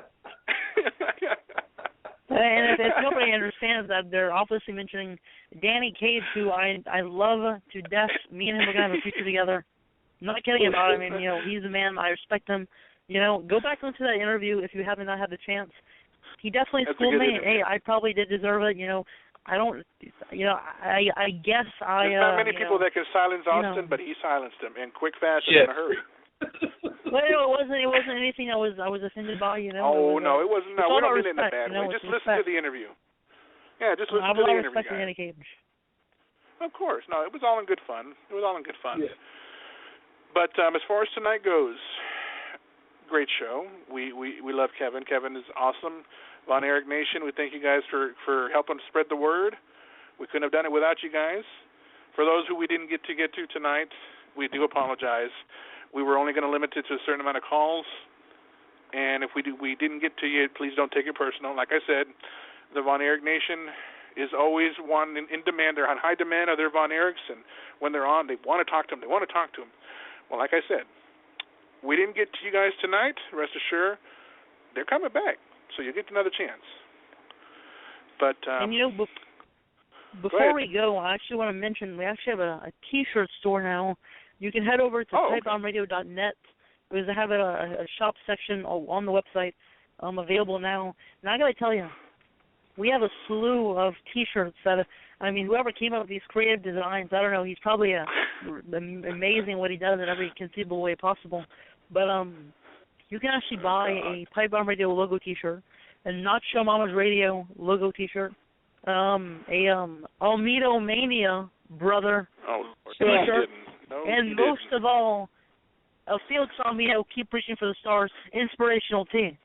And if nobody understands that, they're obviously mentioning Danny Cage, who I love to death. Me and him are going to have a future together. I'm not kidding about it. I mean, he's a man. I respect him. Go back and listen to that interview if you have not had the chance. He definitely schooled me. Hey, I probably did deserve it. I don't, I guess I. There's not many people that can silence Austin, but he silenced him in quick, fast, and in a hurry. Well, it wasn't anything I was offended by, Oh, no, it wasn't. No, we don't mean it in a bad way. Just listen to the interview. Yeah, just listen to the interview, guys. Of course. No, it was all in good fun. Yeah. But as far as tonight goes, great show. We love Kevin. Kevin is awesome. Von Erich Nation, we thank you guys for helping spread the word. We couldn't have done it without you guys. For those who we didn't get to tonight, we do apologize. We were only going to limit it to a certain amount of calls, and if we didn't get to you, please don't take it personal. Like I said, the Von Erich Nation is always one in demand. They're on high demand of their Von Erichs, and when they're on, they want to talk to them. Well, like I said, we didn't get to you guys tonight. Rest assured, they're coming back, so you'll get another chance. But before we go, I actually want to mention we actually have a T-shirt store now. You can head over to pipebombradio.net. Because I have a shop section on the website available now. And I got to tell you, we have a slew of T-shirts that, whoever came up with these creative designs, I don't know, he's probably amazing what he does in every conceivable way possible. But you can actually buy a Pipe Bomb Radio logo T-shirt, a Not Show Mama's Radio logo T-shirt, a Olmedo Mania Brother T-shirt, and most of all, Felix Olmedo, Keep Reaching for the Stars, inspirational tee.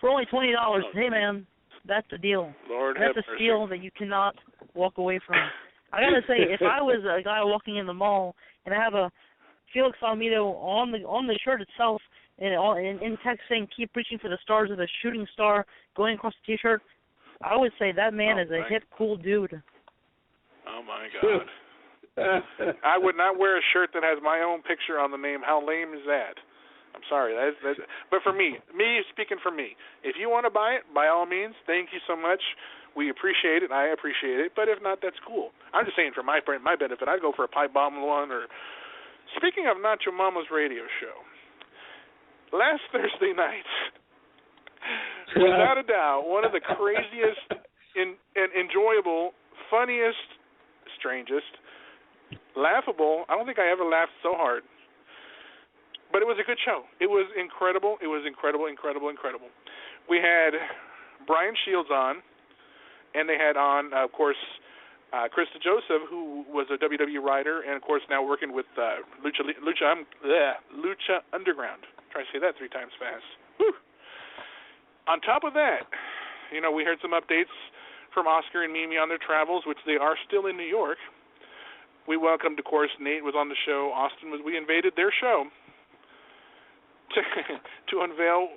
For only $20, hey man, that's a deal. That's a steal that you cannot walk away from. I gotta say, if I was a guy walking in the mall and I have a Felix Olmedo on the shirt itself and in text saying "Keep Reaching for the Stars" with a shooting star going across the T-shirt, I would say that man is a hip, cool dude. Oh my God. I would not wear a shirt that has my own picture on the name. How lame is that? I'm sorry. That's, but for me speaking for me, if you want to buy it, by all means, thank you so much. We appreciate it. I appreciate it. But if not, that's cool. I'm just saying for my benefit, I'd go for a Pipe Bomb one. Or speaking of Nacho Mama's radio show, last Thursday night, without a doubt, one of the craziest and enjoyable, funniest, strangest, laughable. I don't think I ever laughed so hard. But it was a good show. It was incredible. We had Brian Shields on, and they had on, of course, Krista Joseph, who was a WWE writer, and, of course, now working with Lucha Underground. Try to say that 3 times fast. Whew. On top of that, we heard some updates from Oscar and Mimi on their travels, which they are still in New York. We welcomed, of course, Nate was on the show. Austin was. We invaded their show to unveil,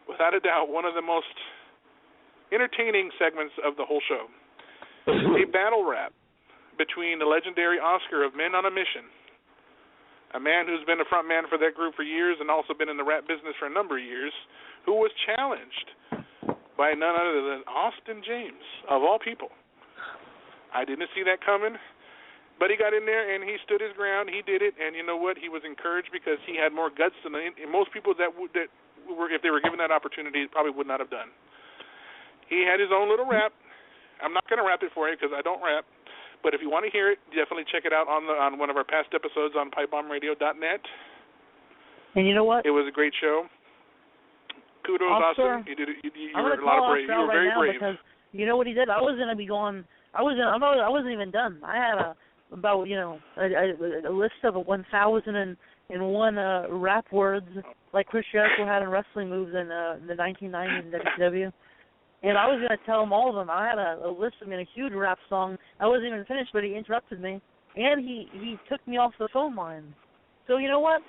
without a doubt, one of the most entertaining segments of the whole show. A battle rap between the legendary Oscar of Men on a Mission, a man who's been a front man for that group for years and also been in the rap business for a number of years, who was challenged by none other than Austin James, of all people. I didn't see that coming. But he got in there and he stood his ground. He did it, and you know what? He was encouraged because he had more guts than most people that were, if they were given that opportunity, probably would not have done. He had his own little rap. I'm not going to rap it for you because I don't rap. But if you want to hear it, definitely check it out on one of our past episodes on pipebombradio.net. And you know what? It was a great show. Kudos, Austin. You did it. You were a lot of brave. You were very brave. Because you know what he did? I was going to be going. I wasn't even done. I had about a list of 1,001 rap words like Chris Jericho had in wrestling moves in the 1990s in WCW, and I was going to tell him all of them. I had a list of a huge rap song. I wasn't even finished, but he interrupted me, and he took me off the phone line. So you know what?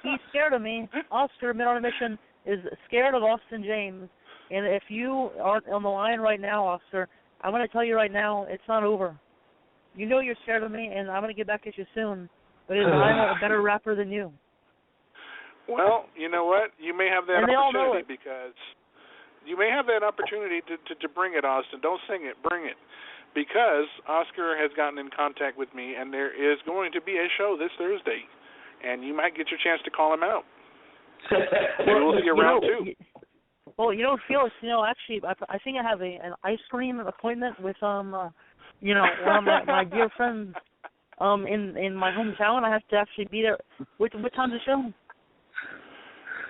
He's scared of me. Oscar, Men on a Mission, is scared of Austin James, and if you aren't on the line right now, Oscar, I'm going to tell you right now, it's not over. You know you're scared of me, and I'm going to get back at you soon. But I'm a better rapper than you. Well, you know what? You may have that opportunity because you may have that opportunity to bring it, Austin. Don't sing it, bring it. Because Oscar has gotten in contact with me, and there is going to be a show this Thursday, and you might get your chance to call him out. And we'll see you around too. Well, Felix, actually, I think I have an ice cream appointment with one of my dear friends in my hometown. I have to actually be there. What time's the show?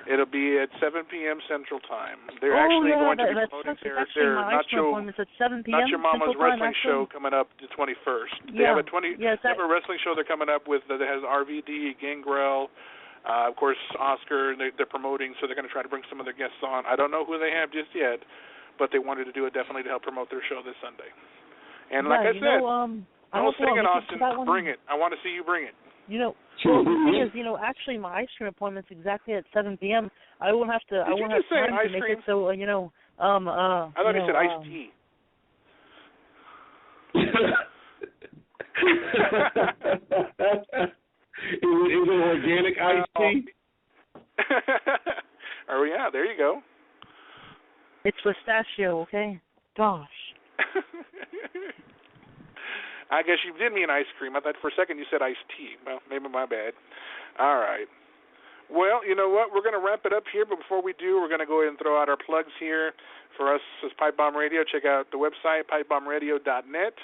It'll be at 7 p.m. Central Time. They're going to be promoting their at 7 p.m. Not Your Mama's Central wrestling Time, show coming up the 21st. They have a wrestling show they're coming up with that has RVD, Gangrel, of course Oscar. They're promoting, so they're going to try to bring some of their guests on. I don't know who they have just yet, but they wanted to do it definitely to help promote their show this Sunday. And like I said, don't sing it, Austin. Bring it. I want to see you bring it. The thing is, actually my ice cream appointment's exactly at 7 p.m. I won't have to. I won't have time to make it. So I thought you said iced tea. Is it organic iced tea? Oh yeah, there you go. It's pistachio, okay? Gosh. I guess you did mean ice cream. I thought for a second you said iced tea. Well, maybe my bad. All right. Well, you know what? We're going to wrap it up here, but before we do, we're going to go ahead and throw out our plugs here. For us as Pipebomb Radio, check out the website, pipebombradio.net.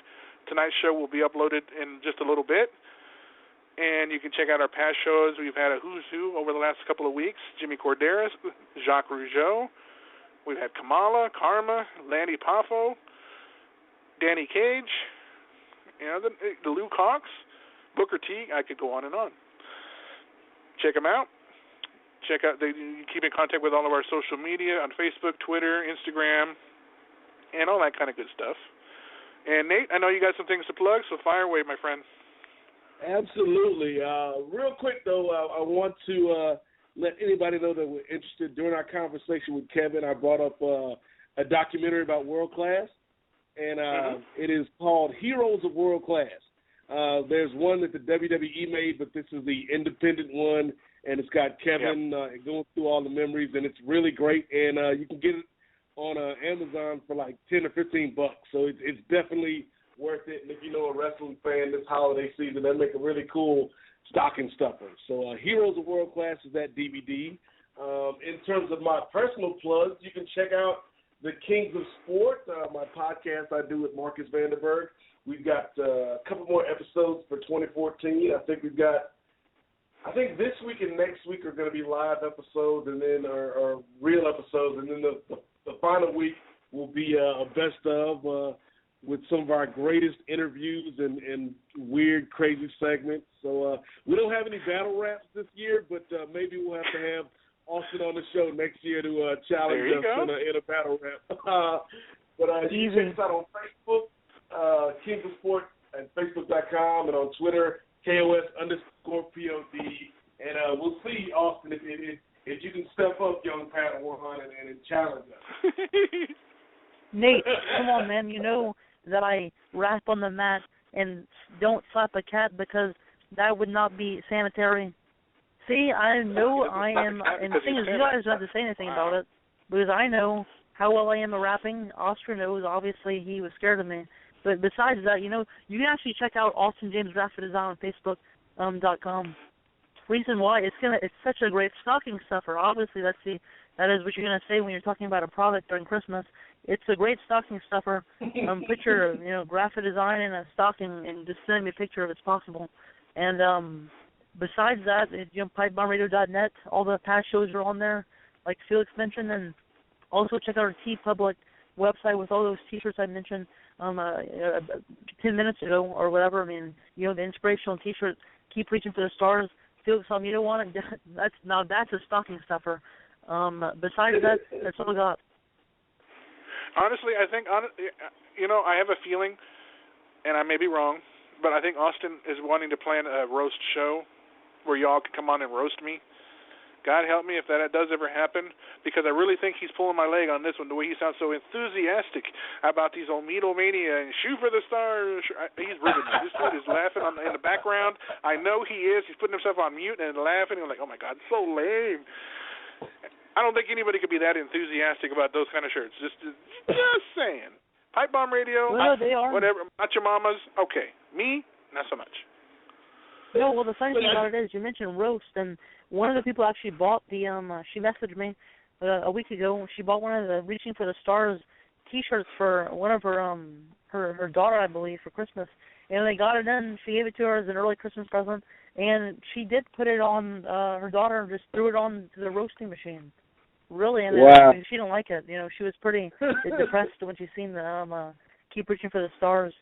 Tonight's show will be uploaded in just a little bit. And you can check out our past shows. We've had a who's who over the last couple of weeks. Jimmy Corderas, Jacques Rougeau. We've had Kamala, Karma, Lanny Poffo, Danny Cage, the Lou Cox, Booker T. I could go on and on. Check them out. You keep in contact with all of our social media on Facebook, Twitter, Instagram, and all that kind of good stuff. And Nate, I know you got some things to plug, so fire away, my friend. Absolutely. Real quick, though, I want to let anybody know that we're interested. During our conversation with Kevin, I brought up a documentary about World Class, and it is called Heroes of World Class. There's one that the WWE made, but this is the independent one, and it's got Kevin going through all the memories, and it's really great. And you can get it on Amazon for like $10 or $15. So it's definitely worth it. And if you know a wrestling fan this holiday season, that'd make a really cool stocking stuffer. So Heroes of World Class is that DVD. In terms of my personal plugs, you can check out The Kings of Sport, my podcast I do with Marcus Vanderberg. We've got a couple more episodes for 2014. I think this week and next week are going to be live episodes, and then or real episodes, and then the final week will be a best of with some of our greatest interviews and weird, crazy segments. So we don't have any battle raps this year, but maybe we'll have to have Austin on the show next year to challenge us in a battle rap. But you can check us out on Facebook, Kings of Sport at Facebook.com, and on Twitter, KOS_POD. And we'll see, Austin, if you can step up, young Padawan, and challenge us. Nate, come on, man. You know that I rap on the mat and don't slap a cat because that would not be sanitary. See, I know I am, and the thing is, you guys don't have to say anything about it, because I know how well I am at rapping. Oscar knows, obviously, he was scared of me. But besides that, you can actually check out Austin James Graphic Design on Facebook.com. Reason why, it's such a great stocking stuffer. Obviously, that is what you're going to say when you're talking about a product during Christmas. It's a great stocking stuffer. Put your, graphic design in a stocking and just send me a picture if it's possible. And besides that, pipebombradio.net, all the past shows are on there, like Felix mentioned, and also check out our TeePublic website with all those T-shirts I mentioned 10 minutes ago or whatever. I mean, the inspirational T-shirt, Keep Reaching for the Stars. Felix Olmedo on it. That's a stocking stuffer. Besides that, that's all I got. Honestly, I think, I have a feeling, and I may be wrong, but I think Austin is wanting to plan a roast show where y'all can come on and roast me. God help me if that does ever happen, because I really think he's pulling my leg on this one, the way he sounds so enthusiastic about these Olmedo Mania and shoot for the stars. He's riveting me. This dude is laughing in the background. I know he is. He's putting himself on mute and laughing. I'm like, oh, my God, it's so lame. I don't think anybody could be that enthusiastic about those kind of shirts. Just saying. Pipebomb Radio, well, they are. Whatever, Not Your Mama's, okay. Me, not so much. No, well, the funny thing about it is you mentioned roast, and one of the people actually bought the, she messaged me a week ago. She bought one of the Reaching for the Stars T-shirts for one of her her daughter, I believe, for Christmas, and they got it in. She gave it to her as an early Christmas present, and she did put it on. Her daughter just threw it on to the roasting machine. Really, and wow. she didn't like it. You know, she was pretty depressed when she seen the "Keep Reaching for the Stars"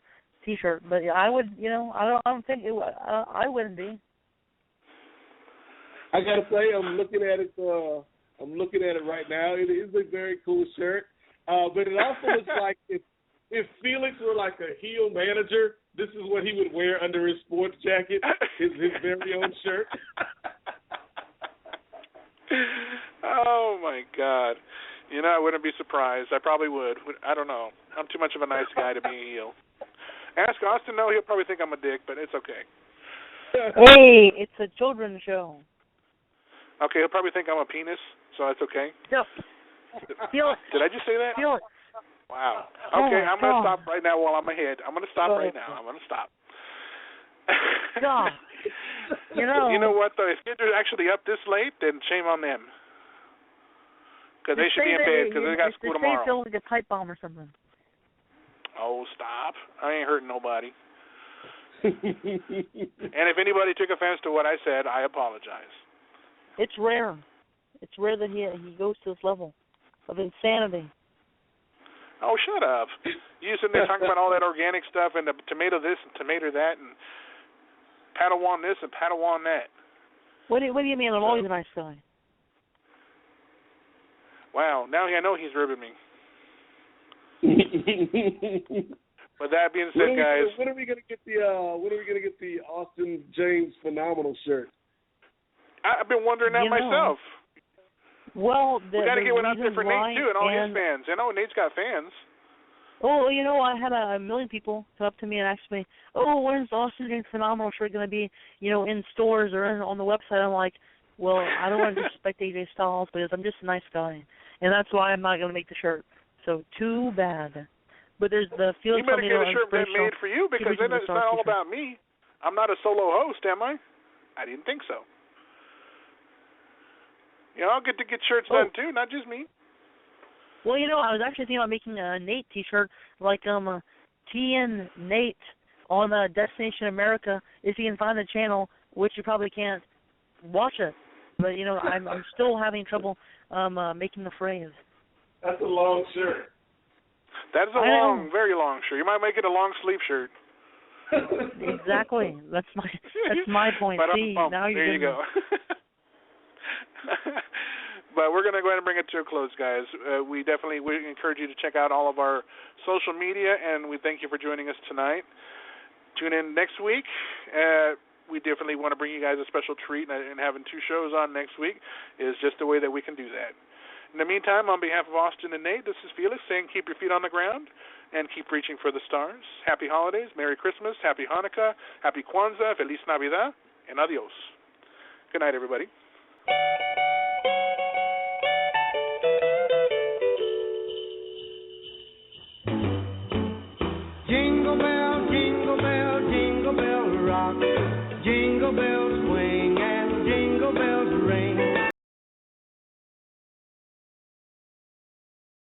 T-shirt. But yeah, I would, you know, I don't think it. I wouldn't be. I gotta say, I'm looking at it. I'm looking at it right now. It is a very cool shirt, but it also looks like if Felix were like a heel manager, this is what he would wear under his sports jacket, his very own shirt. Oh my God! You know, I wouldn't be surprised. I probably would. I don't know. I'm too much of a nice guy to be a heel. Ask Austin. No, he'll probably think I'm a dick, but it's okay. Hey, it's a children's show. Okay, he'll probably think I'm a penis, so that's okay. No. Felix. Did I just say that? Felix. Wow. Okay, I'm going to stop right now while I'm ahead. I'm going to stop right now. I'm going to stop. God. You know what, though? If they're actually up this late, then shame on them. Because they should be in bed because they got school tomorrow. They feel like a pipe bomb or something. Oh, stop. I ain't hurting nobody. And if anybody took offense to what I said, I apologize. It's rare. It's rare that he goes to this level of insanity. Oh, shut up. You sitting there talking about all that organic stuff and the tomato this and tomato that and Padawan this and Padawan that. What do you mean? I'm always a nice guy. Wow, now I know he's ribbing me. With that being said, guys, when are we gonna get the Austin James Phenomenal shirt? I've been wondering that myself. Well, we got to get one out there for Nate too, and all his fans. You know, Nate's got fans. Oh, you know, I had a million people come up to me and ask me, "Oh, when's the Austin James Phenomenal shirt going to be? You know, in stores or on the website?" I'm like, "Well, I don't want to disrespect AJ Styles, because I'm just a nice guy, and that's why I'm not going to make the shirt. So too bad." But there's the Felix. You better get a shirt made for you, because then it's not all about me. I'm not a solo host, am I? I didn't think so. You know, I'll get to get shirts done too, not just me. Well, you know, I was actually thinking about making a Nate T-shirt, like TN Nate on Destination America. If you can find the channel, which you probably can't, watch it. But you know, I'm still having trouble making the phrase. That's a long shirt. That is a long, very long shirt. You might make it a long sleeve shirt. Exactly. That's my point. See, now there you go. But we're going to go ahead and bring it to a close, guys. We encourage you to check out all of our social media, and we thank you for joining us tonight. Tune in next week. We definitely want to bring you guys a special treat, and having 2 shows on next week is just the way that we can do that. In the meantime, on behalf of Austin and Nate, this is Felix saying keep your feet on the ground and keep reaching for the stars. Happy holidays, Merry Christmas, Happy Hanukkah, Happy Kwanzaa, Feliz Navidad, and adios. Good night, everybody. Jingle bell, jingle bell, jingle bell rock. Jingle bells swing and jingle bells